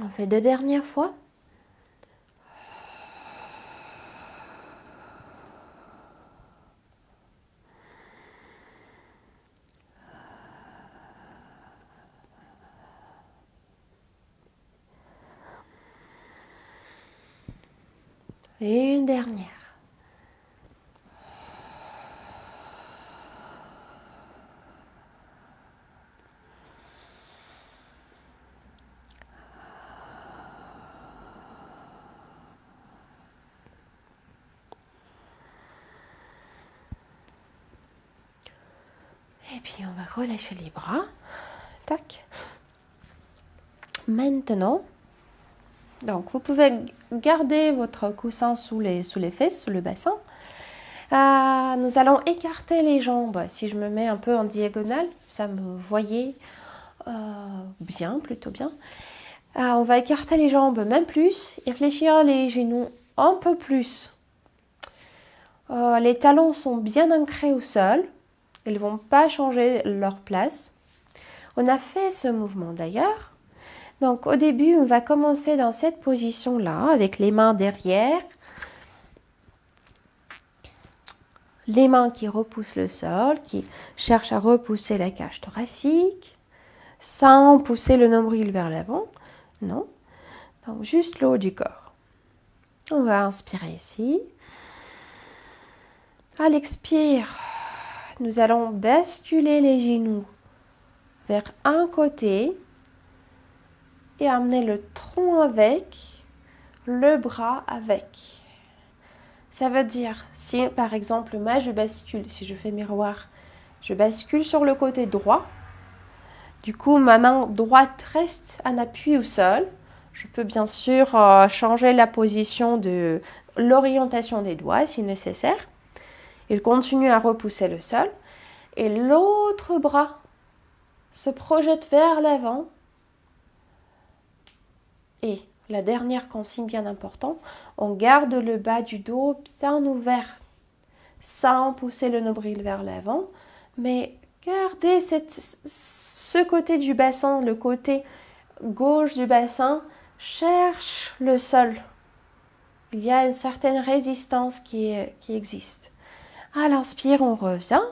On fait 2 dernières fois. Et une dernière. Et puis on va relâcher les bras. Tac. Maintenant, donc vous pouvez garder votre coussin sous les fesses, sous le bassin. Nous allons écarter les jambes. Si je me mets un peu en diagonale, ça me voyez bien, plutôt bien. On va écarter les jambes même plus et fléchir les genoux un peu plus. Les talons sont bien ancrés au sol. Ils ne vont pas changer leur place. On a fait ce mouvement d'ailleurs. Donc au début, on va commencer dans cette position-là avec les mains derrière. Les mains qui repoussent le sol, qui cherchent à repousser la cage thoracique, sans pousser le nombril vers l'avant. Non. Donc juste le haut du corps. On va inspirer ici. À l'expire, nous allons basculer les genoux vers un côté et amener le tronc avec, le bras avec. Ça veut dire, si par exemple, moi je bascule, si je fais miroir, je bascule sur le côté droit. Du coup, ma main droite reste en appui au sol. Je peux bien sûr changer la position de l'orientation des doigts si nécessaire. Il continue à repousser le sol. Et l'autre bras se projette vers l'avant. Et la dernière consigne bien importante, on garde le bas du dos bien ouvert, sans pousser le nombril vers l'avant, mais gardez ce côté du bassin, le côté gauche du bassin, cherche le sol. Il y a une certaine résistance qui existe. À l'inspire, on revient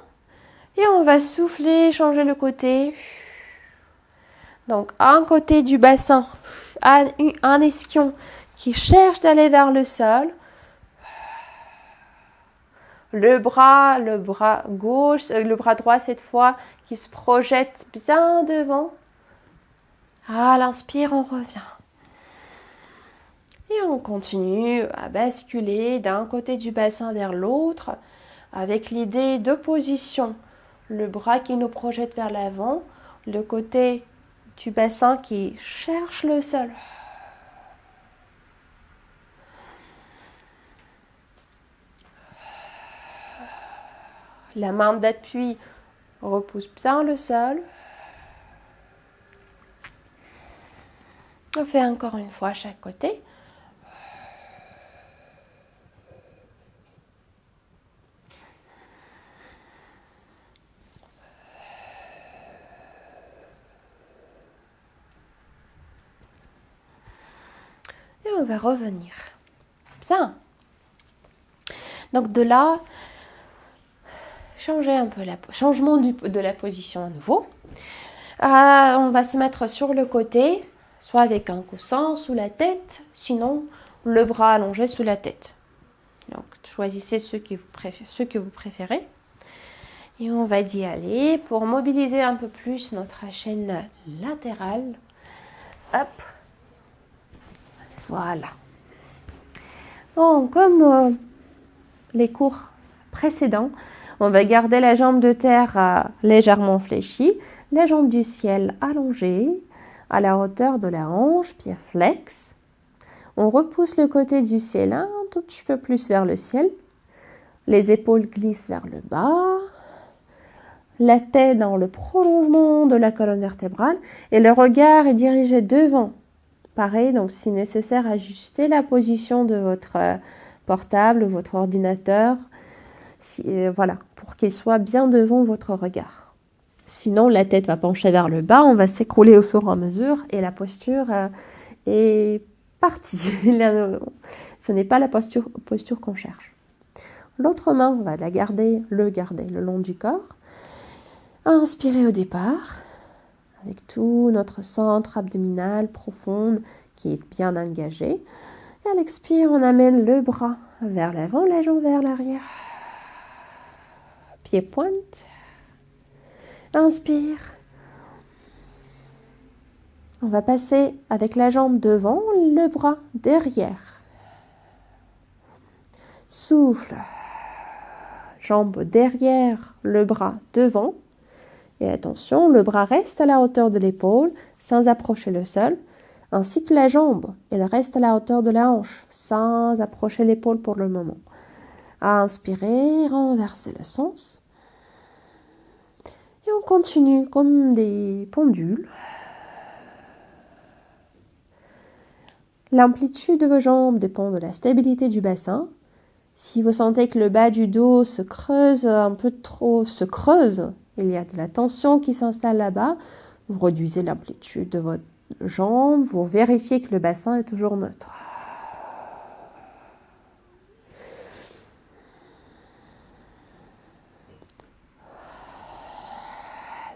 et on va souffler, changer le côté. Donc, un côté du bassin, un ischion qui cherche d'aller vers le sol. Le bras gauche, le bras droit cette fois, qui se projette bien devant. À l'inspire, on revient. Et on continue à basculer d'un côté du bassin vers l'autre avec l'idée de position. Le bras qui nous projette vers l'avant, le côté du bassin qui cherche le sol. La main d'appui repousse bien le sol. On fait encore une fois à chaque côté. Et on va revenir. Bien. Donc de là, changement de la position à nouveau. On va se mettre sur le côté, soit avec un coussin sous la tête, sinon le bras allongé sous la tête. Donc choisissez ce que vous préférez. Et on va y aller pour mobiliser un peu plus notre chaîne latérale. Hop. Voilà. Bon, comme les cours précédents, on va garder la jambe de terre légèrement fléchie, la jambe du ciel allongée à la hauteur de la hanche, pied flex. On repousse le côté du ciel un tout petit peu plus vers le ciel. Les épaules glissent vers le bas. La tête dans le prolongement de la colonne vertébrale et le regard est dirigé devant. Pareil, donc si nécessaire, ajustez la position de votre portable, votre ordinateur, voilà, pour qu'il soit bien devant votre regard. Sinon, la tête va pencher vers le bas, on va s'écrouler au fur et à mesure et la posture est parti. Ce n'est pas la posture qu'on cherche. L'autre main, on va la garder le long du corps. Inspirez au départ, avec tout notre centre abdominal profond qui est bien engagé. Et à l'expire, on amène le bras vers l'avant, la jambe vers l'arrière. Pied pointe. Inspire. On va passer avec la jambe devant, le bras derrière. Souffle. Jambe derrière, le bras devant. Et attention, le bras reste à la hauteur de l'épaule sans approcher le sol, ainsi que la jambe. Elle reste à la hauteur de la hanche sans approcher l'épaule pour le moment. Inspirez, renversez le sens. Et on continue comme des pendules. L'amplitude de vos jambes dépend de la stabilité du bassin. Si vous sentez que le bas du dos se creuse un peu trop, il y a de la tension qui s'installe là-bas, vous réduisez l'amplitude de votre jambe, vous vérifiez que le bassin est toujours neutre.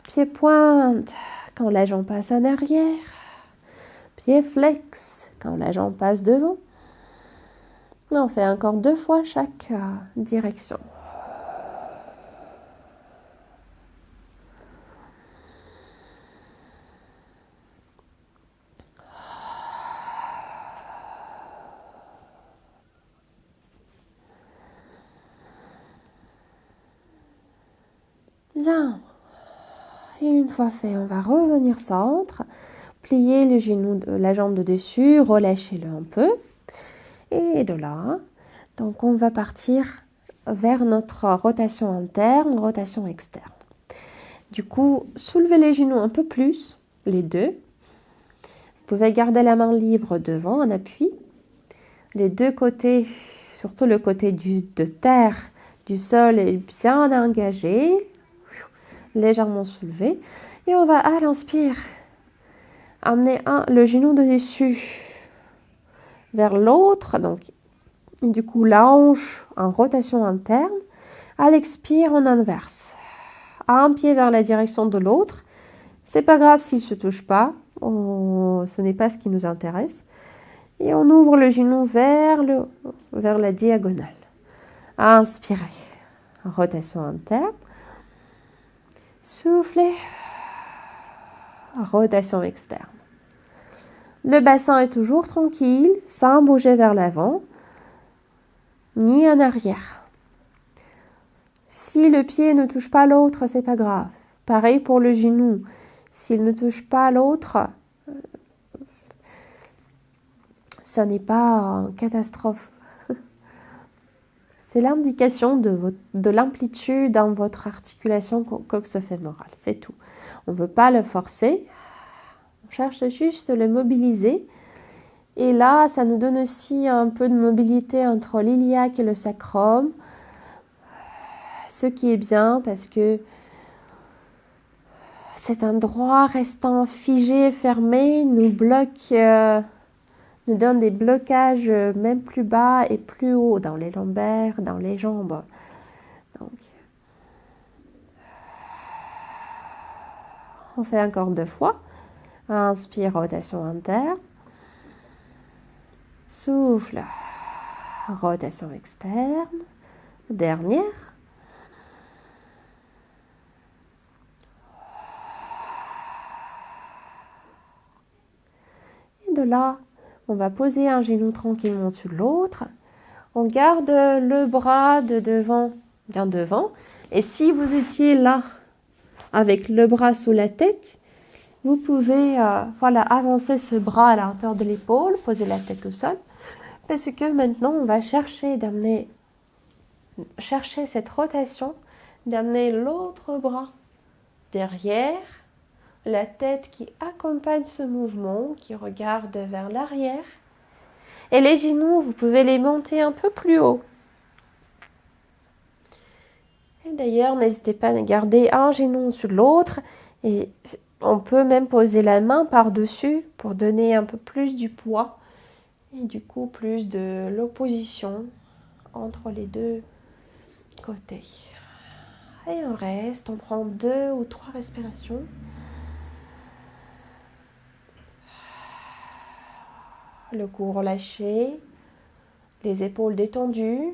Pied pointe quand la jambe passe en arrière. Pied flex quand la jambe passe devant. On fait encore 2 fois chaque direction. Bien. Et une fois fait, on va revenir centre, plier le genou, la jambe de dessus, relâchez-le un peu. Et de là, donc on va partir vers notre rotation interne, rotation externe. Du coup, soulevez les genoux un peu plus, les deux. Vous pouvez garder la main libre devant en appui. Les deux côtés, surtout le côté de terre du sol est bien engagé, légèrement soulevé. Et on va à l'inspire amener le genou de dessus vers l'autre, donc et du coup la hanche en rotation interne. À l'expire, on inverse. Un pied vers la direction de l'autre. C'est pas grave s'il se touche pas, ce n'est pas ce qui nous intéresse. Et on ouvre le genou vers la diagonale. Inspirez, rotation interne. Soufflez, rotation externe. Le bassin est toujours tranquille, sans bouger vers l'avant, ni en arrière. Si le pied ne touche pas l'autre, c'est pas grave. Pareil pour le genou. S'il ne touche pas l'autre, ce n'est pas une catastrophe. C'est l'indication de l'amplitude dans votre articulation coxo-fémorale, c'est tout. On ne veut pas le forcer, on cherche juste à le mobiliser. Et là, ça nous donne aussi un peu de mobilité entre l'iliaque et le sacrum, ce qui est bien parce que cet endroit restant figé, fermé, nous bloque, nous donne des blocages même plus bas et plus haut dans les lombaires, dans les jambes. Donc, on fait encore 2 fois. Inspire, rotation interne. Souffle, rotation externe. Dernière. Et de là, on va poser un genou tranquillement sur l'autre. On garde le bras de devant, bien devant. Et si vous étiez là, avec le bras sous la tête, vous pouvez avancer ce bras à la hauteur de l'épaule, poser la tête au sol. Parce que maintenant, on va chercher cette rotation, d'amener l'autre bras derrière, la tête qui accompagne ce mouvement, qui regarde vers l'arrière. Et les genoux, vous pouvez les monter un peu plus haut. Et d'ailleurs, n'hésitez pas à garder un genou sur l'autre. Et On peut même poser la main par-dessus pour donner un peu plus du poids et du coup plus de l'opposition entre les deux côtés. Et on reste, on prend 2 ou 3 respirations. Le cou relâché, les épaules détendues.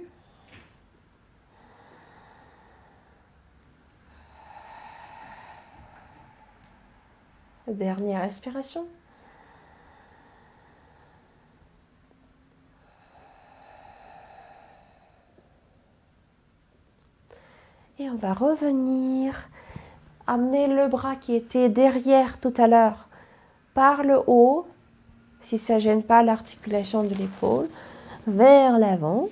Dernière respiration. Et on va revenir, amener le bras qui était derrière tout à l'heure par le haut, si ça ne gêne pas l'articulation de l'épaule, vers l'avant.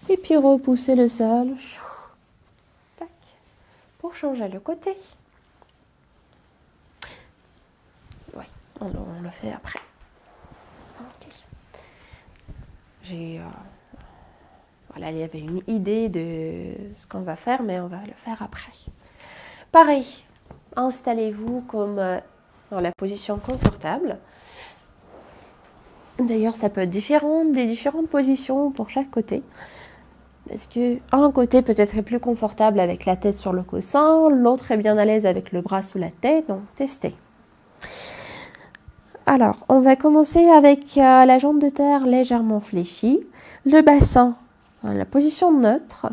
Et puis repousser le sol. Tac. Pour changer le côté. Oui, on le fait après. Okay. Voilà, il y avait une idée de ce qu'on va faire, mais on va le faire après. Pareil, installez-vous comme dans la position confortable. D'ailleurs, ça peut être des différentes positions pour chaque côté. Parce que un côté peut-être est plus confortable avec la tête sur le coussin, l'autre est bien à l'aise avec le bras sous la tête, donc testez. Alors, on va commencer avec la jambe de terre légèrement fléchie, le bassin dans la position neutre,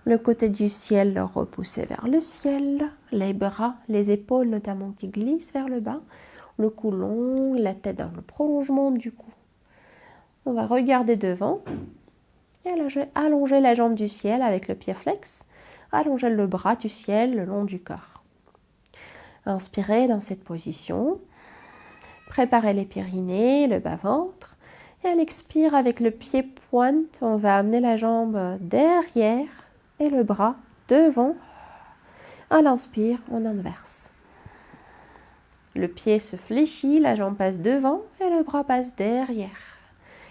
le côté du ciel repoussé vers le ciel, les bras, les épaules notamment qui glissent vers le bas, le cou long, la tête dans le prolongement du cou. On va regarder devant et allonger la jambe du ciel avec le pied flex, allonger le bras du ciel le long du corps. Inspirez dans cette position. Préparez les périnées, le bas-ventre. Et à l'expire, avec le pied pointe, on va amener la jambe derrière et le bras devant. À l'inspire, on inverse. Le pied se fléchit, la jambe passe devant et le bras passe derrière.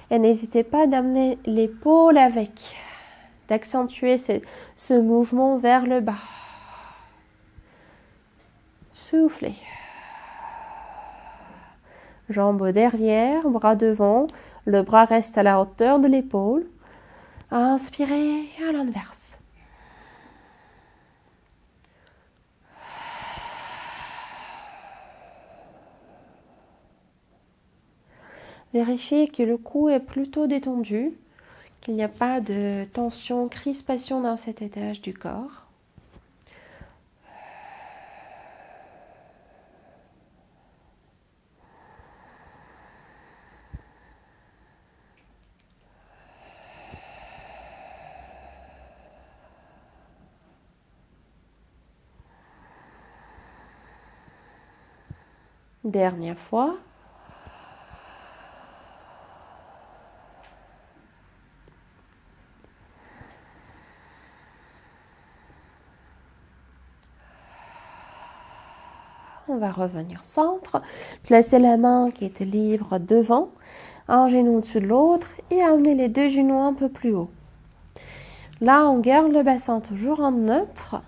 Et n'hésitez pas d'amener l'épaule avec, d'accentuer ce mouvement vers le bas. Soufflez. Jambes derrière, bras devant, le bras reste à la hauteur de l'épaule. Inspirez à l'inverse. Vérifiez que le cou est plutôt détendu, qu'il n'y a pas de tension, crispation dans cet étage du corps. Dernière fois. On va revenir centre, placer la main qui était libre devant, un genou au-dessus de l'autre et amener les deux genoux un peu plus haut. Là, on garde le bassin toujours en neutre.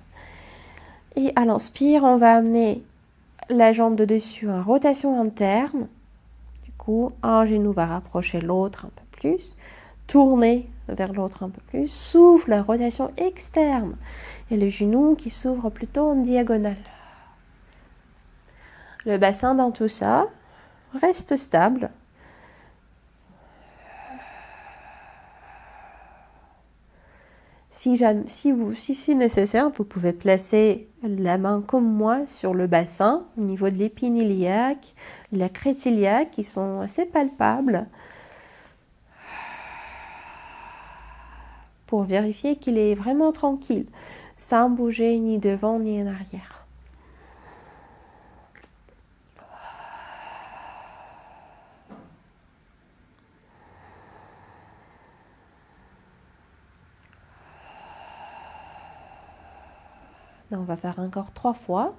Et à l'inspire, on va amener la jambe de dessus en rotation interne. Du coup, un genou va rapprocher l'autre un peu plus. Tourner vers l'autre un peu plus. Souffle la rotation externe. Et le genou qui s'ouvre plutôt en diagonale. Le bassin dans tout ça reste stable. Si c'est nécessaire, vous pouvez placer la main comme moi sur le bassin, au niveau de l'épine iliaque, la crête iliaque, qui sont assez palpables, pour vérifier qu'il est vraiment tranquille, sans bouger ni devant ni en arrière. On va faire encore 3 fois.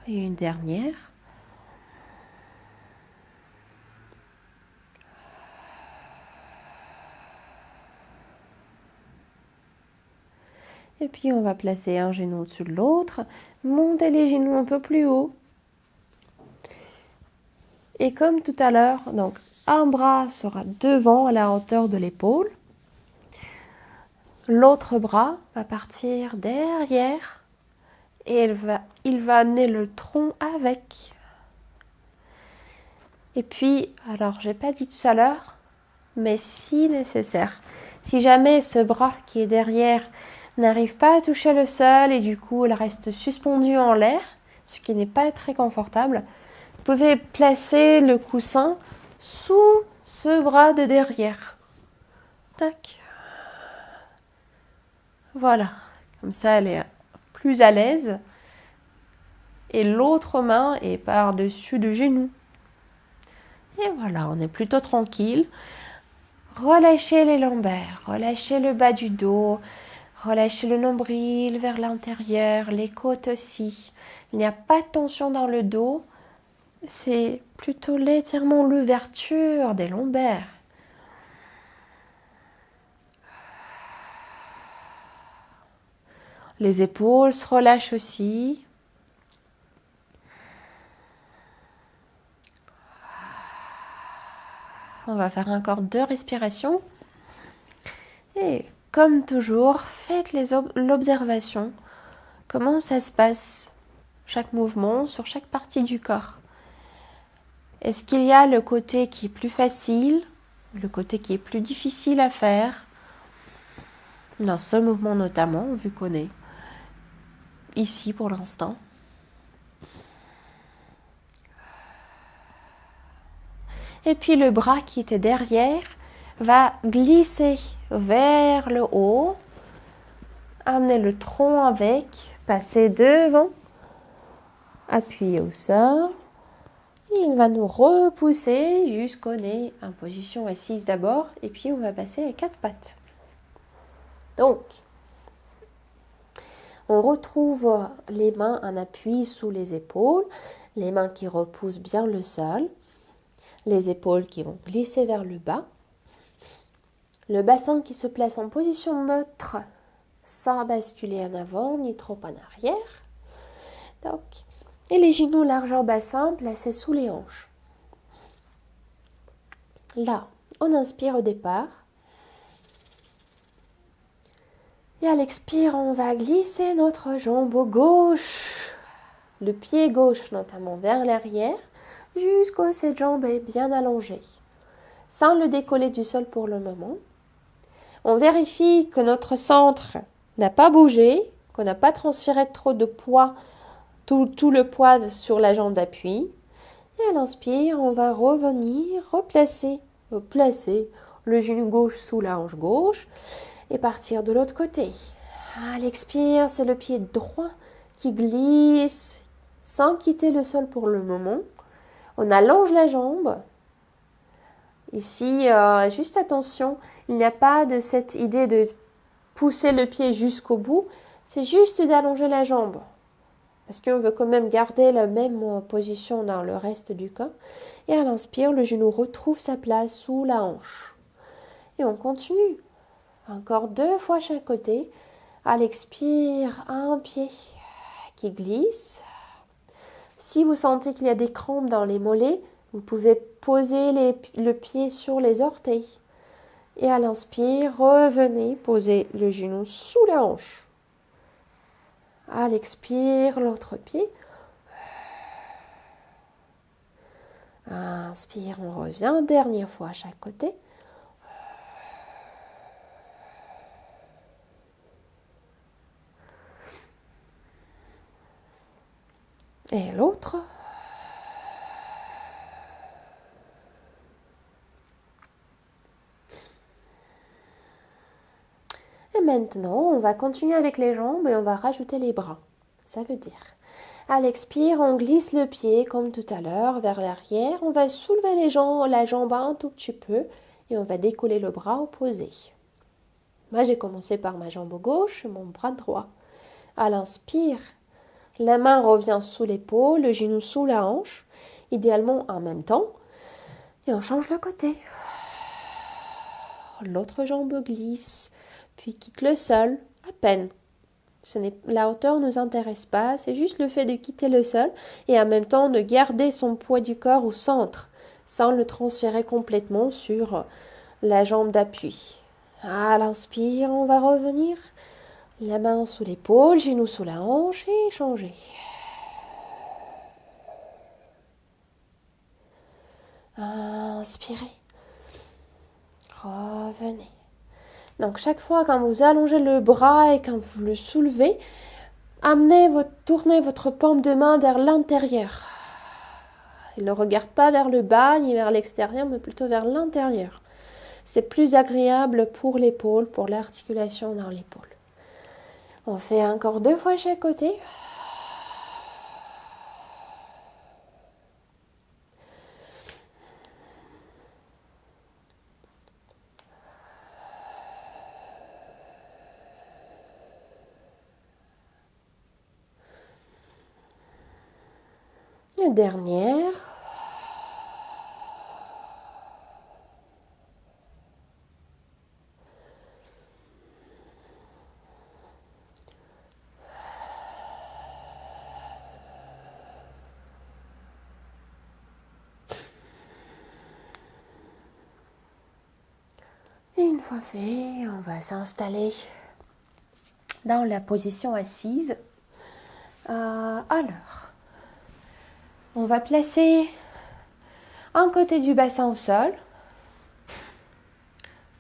Et une dernière. Et puis on va placer un genou au-dessus de l'autre, monter les genoux un peu plus haut. Et comme tout à l'heure, donc un bras sera devant à la hauteur de l'épaule. L'autre bras va partir derrière et il va amener le tronc avec. Et puis, alors j'ai pas dit tout à l'heure, mais si nécessaire, si jamais ce bras qui est derrière n'arrive pas à toucher le sol et du coup il reste suspendu en l'air, ce qui n'est pas très confortable, vous pouvez placer le coussin sous ce bras de derrière. Tac. Voilà. Comme ça, elle est plus à l'aise. Et l'autre main est par-dessus le genou. Et voilà, on est plutôt tranquille. Relâchez les lombaires, relâchez le bas du dos, relâchez le nombril vers l'intérieur, les côtes aussi. Il n'y a pas de tension dans le dos. C'est plutôt l'étirement, l'ouverture des lombaires. Les épaules se relâchent aussi. On va faire encore 2 respirations. Et comme toujours, faites l'observation. Comment ça se passe, chaque mouvement sur chaque partie du corps. Est-ce qu'il y a le côté qui est plus facile, le côté qui est plus difficile à faire, dans ce mouvement notamment, vu qu'on est ici pour l'instant. Et puis le bras qui était derrière va glisser vers le haut, amener le tronc avec, passer devant, appuyer au sol. Il va nous repousser jusqu'au nez, en position assise d'abord, et puis on va passer à 4 pattes. Donc, on retrouve les mains en appui sous les épaules, les mains qui repoussent bien le sol, les épaules qui vont glisser vers le bas, le bassin qui se place en position neutre, sans basculer en avant ni trop en arrière. Donc, et les genoux largeur bassin placés sous les hanches. Là, on inspire au départ. Et à l'expire, on va glisser notre jambe gauche, le pied gauche notamment vers l'arrière, jusqu'au cette jambe est bien allongée, sans le décoller du sol pour le moment. On vérifie que notre centre n'a pas bougé, qu'on n'a pas transféré trop de poids, tout le poids sur la jambe d'appui. Et à l'inspire, on va revenir, placer le genou gauche sous la hanche gauche et partir de l'autre côté. À l'expire, c'est le pied droit qui glisse sans quitter le sol pour le moment. On allonge la jambe. Ici, juste attention, il n'y a pas de cette idée de pousser le pied jusqu'au bout. C'est juste d'allonger la jambe. Parce qu'on veut quand même garder la même position dans le reste du corps. Et à l'inspire, le genou retrouve sa place sous la hanche. Et on continue. Encore 2 fois chaque côté. À l'expire, un pied qui glisse. Si vous sentez qu'il y a des crampes dans les mollets, vous pouvez poser le pied sur les orteils. Et à l'inspire, revenez poser le genou sous la hanche. À l'expire, l'autre pied. Inspire, on revient. Dernière fois à chaque côté. Et l'autre. Et maintenant, on va continuer avec les jambes et on va rajouter les bras. Ça veut dire, à l'expire, on glisse le pied comme tout à l'heure vers l'arrière. On va soulever la jambe un tout petit peu et on va décoller le bras opposé. Moi, j'ai commencé par ma jambe gauche et mon bras droit. À l'inspire, La main revient sous l'épaule, le genou sous la hanche, idéalement en même temps. Et on change le côté. L'autre jambe glisse, puis quitte le sol, à peine. La hauteur ne nous intéresse pas, c'est juste le fait de quitter le sol et en même temps de garder son poids du corps au centre, sans le transférer complètement sur la jambe d'appui. À l'inspire, on va revenir. La main sous l'épaule, genou sous la hanche et changer. Inspirez. Revenez. Donc chaque fois quand vous allongez le bras et quand vous le soulevez, tournez votre paume de main vers l'intérieur. Il ne regarde pas vers le bas ni vers l'extérieur, mais plutôt vers l'intérieur. C'est plus agréable pour l'épaule, pour l'articulation dans l'épaule. On fait encore 2 fois chaque côté. La dernière. Et une fois fait, on va s'installer dans la position assise. Alors, on va placer un côté du bassin au sol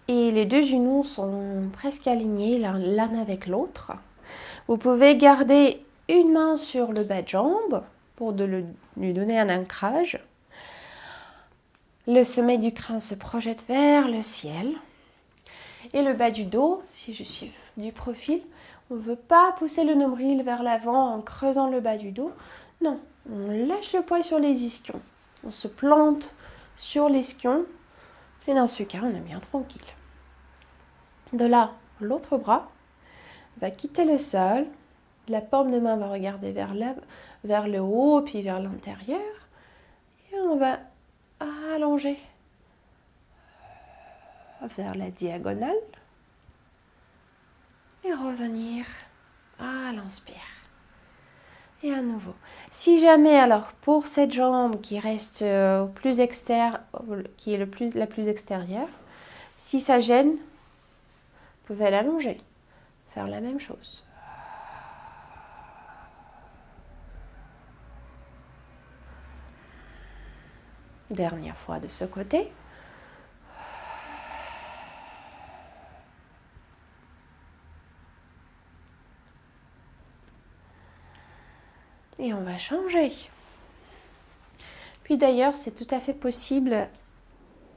et les 2 genoux sont presque alignés l'un avec l'autre. Vous pouvez garder une main sur le bas de jambe pour lui donner un ancrage. Le sommet du crâne se projette vers le ciel. Et le bas du dos, si je suis du profil, on ne veut pas pousser le nombril vers l'avant en creusant le bas du dos. Non, on lâche le poids sur les ischions. On se plante sur l'ischion et dans ce cas, on est bien tranquille. De là, l'autre bras va quitter le sol. La paume de main va regarder vers le haut puis vers l'intérieur. Et on va allonger vers la diagonale et revenir à l'inspire. Et à nouveau. Si jamais, alors, pour cette jambe qui reste plus externe, qui est la plus extérieure, si ça gêne, vous pouvez l'allonger. Faire la même chose. Dernière fois de ce côté. Et on va changer. Puis d'ailleurs, c'est tout à fait possible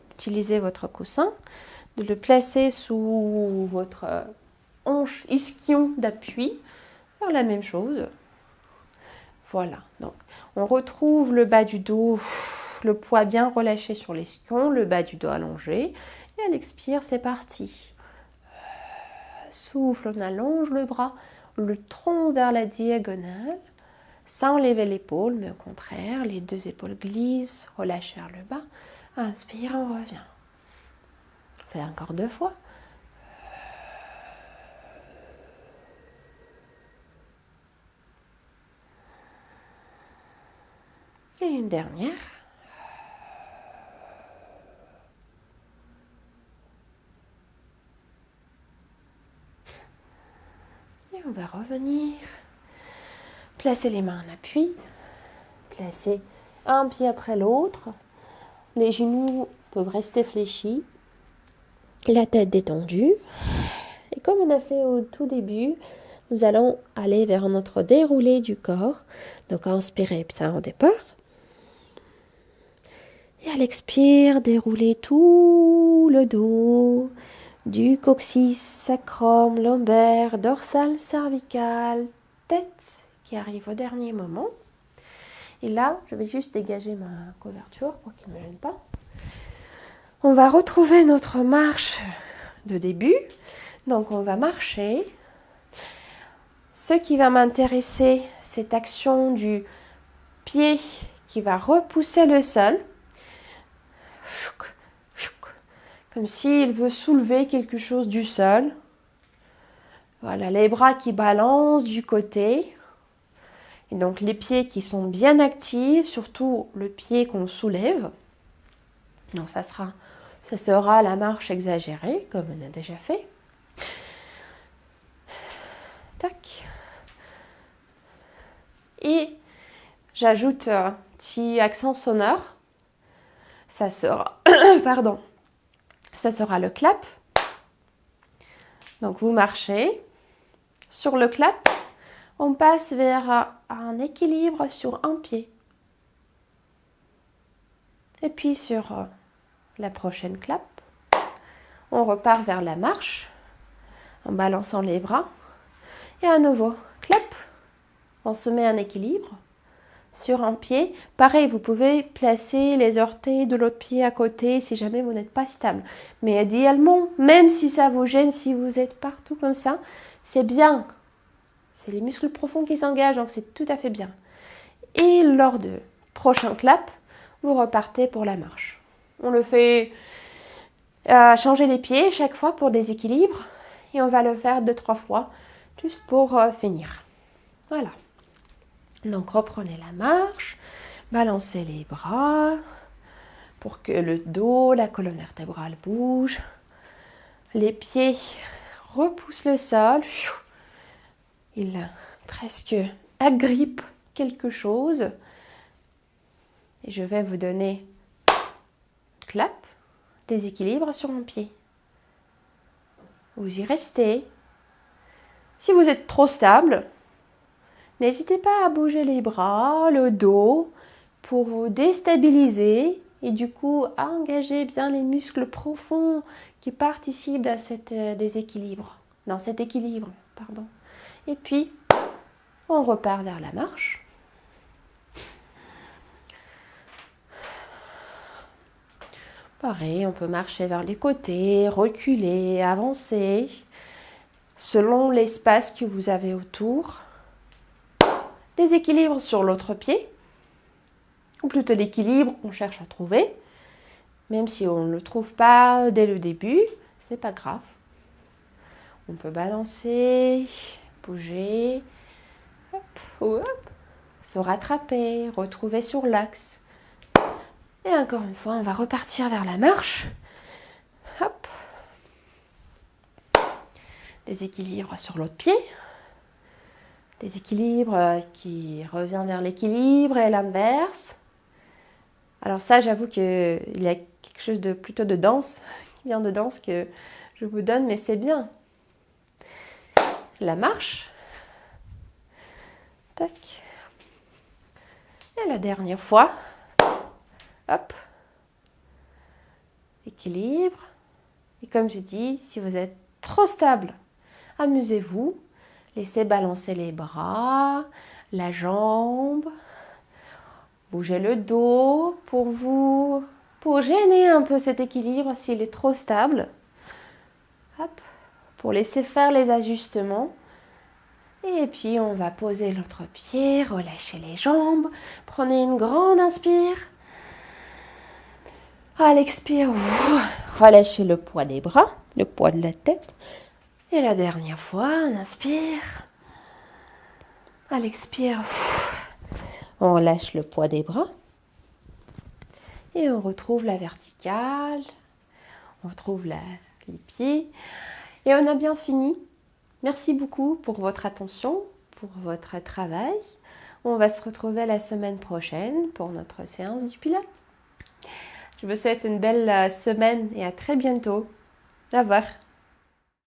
d'utiliser votre coussin, de le placer sous votre hanche ischion d'appui, faire la même chose. Voilà, donc on retrouve le bas du dos, le poids bien relâché sur l'esquion, le bas du dos allongé. Et à l'expire, c'est parti. Souffle, on allonge le bras, le tronc vers la diagonale. Sans lever l'épaule, mais au contraire, les 2 épaules glissent, relâchent vers le bas. Inspire, on revient. On fait encore 2 fois. Et une dernière. Et on va revenir. Placez les mains en appui, placez un pied après l'autre, les genoux peuvent rester fléchis, la tête détendue. Et comme on a fait au tout début, nous allons aller vers notre déroulé du corps. Donc inspirez bien au départ. Et à l'expire, déroulez tout le dos, du coccyx, sacrum, lombaire, dorsal, cervical, tête qui arrive au dernier moment. Et là, je vais juste dégager ma couverture pour qu'il ne me gêne pas. On va retrouver notre marche de début. Donc, on va marcher Ce qui va m'intéresser, cette action du pied qui va repousser le sol. Comme s'il veut soulever quelque chose du sol. Voilà, les bras qui balancent du côté. Et donc les pieds qui sont bien actifs, surtout le pied qu'on soulève. Donc ça sera la marche exagérée, comme on a déjà fait. Tac. Et j'ajoute un petit accent sonore. Ça sera, pardon, ça sera le clap. Donc vous marchez. Sur le clap, on passe vers un équilibre sur un pied. Et puis sur la prochaine clap, on repart vers la marche en balançant les bras. Et à nouveau, clap, on se met en équilibre sur un pied. Pareil, vous pouvez placer les orteils de l'autre pied à côté si jamais vous n'êtes pas stable. Mais idéalement, même si ça vous gêne, si vous êtes partout comme ça, c'est bien. C'est les muscles profonds qui s'engagent, donc c'est tout à fait bien. Et lors de prochain clap, vous repartez pour la marche. On le fait changer les pieds chaque fois pour des équilibres. Et on va le faire 2-3 fois, juste pour finir. Voilà. Donc reprenez la marche, balancez les bras pour que le dos, la colonne vertébrale bouge. Les pieds repoussent le sol. Ils presque agrippent quelque chose. Et je vais vous donner clap, déséquilibre sur un pied. Vous y restez. Si vous êtes trop stable, n'hésitez pas à bouger les bras, le dos, pour vous déstabiliser et du coup à engager bien les muscles profonds qui participent à cet déséquilibre, dans cet équilibre, pardon. Et puis, on repart vers la marche. Pareil, on peut marcher vers les côtés, reculer, avancer, selon l'espace que vous avez autour. Déséquilibre sur l'autre pied, ou plutôt l'équilibre qu'on cherche à trouver. Même si on ne le trouve pas dès le début, c'est pas grave. On peut balancer, bouger, hop, hop, se rattraper, retrouver sur l'axe. Et encore une fois, on va repartir vers la marche. Hop. Déséquilibre sur l'autre pied. Déséquilibre qui revient vers l'équilibre et l'inverse. Alors ça, j'avoue qu'il y a quelque chose de plutôt de danse, qui vient de danse que je vous donne, mais c'est bien. La marche. Tac. Et la dernière fois. Hop. Équilibre. Et comme j'ai dit, si vous êtes trop stable, amusez-vous. Laissez balancer les bras, la jambe. Bougez le dos pour gêner un peu cet équilibre s'il est trop stable. Hop. Pour laisser faire les ajustements. Et puis on va poser l'autre pied, relâchez les jambes. Prenez une grande inspire. À l'expire, relâchez le poids des bras, le poids de la tête. Et la dernière fois, on inspire. À l'expire, on relâche le poids des bras. Et on retrouve la verticale. On retrouve les pieds. Et on a bien fini. Merci beaucoup pour votre attention, pour votre travail. On va se retrouver la semaine prochaine pour notre séance du Pilates. Je vous souhaite une belle semaine et à très bientôt. Au revoir.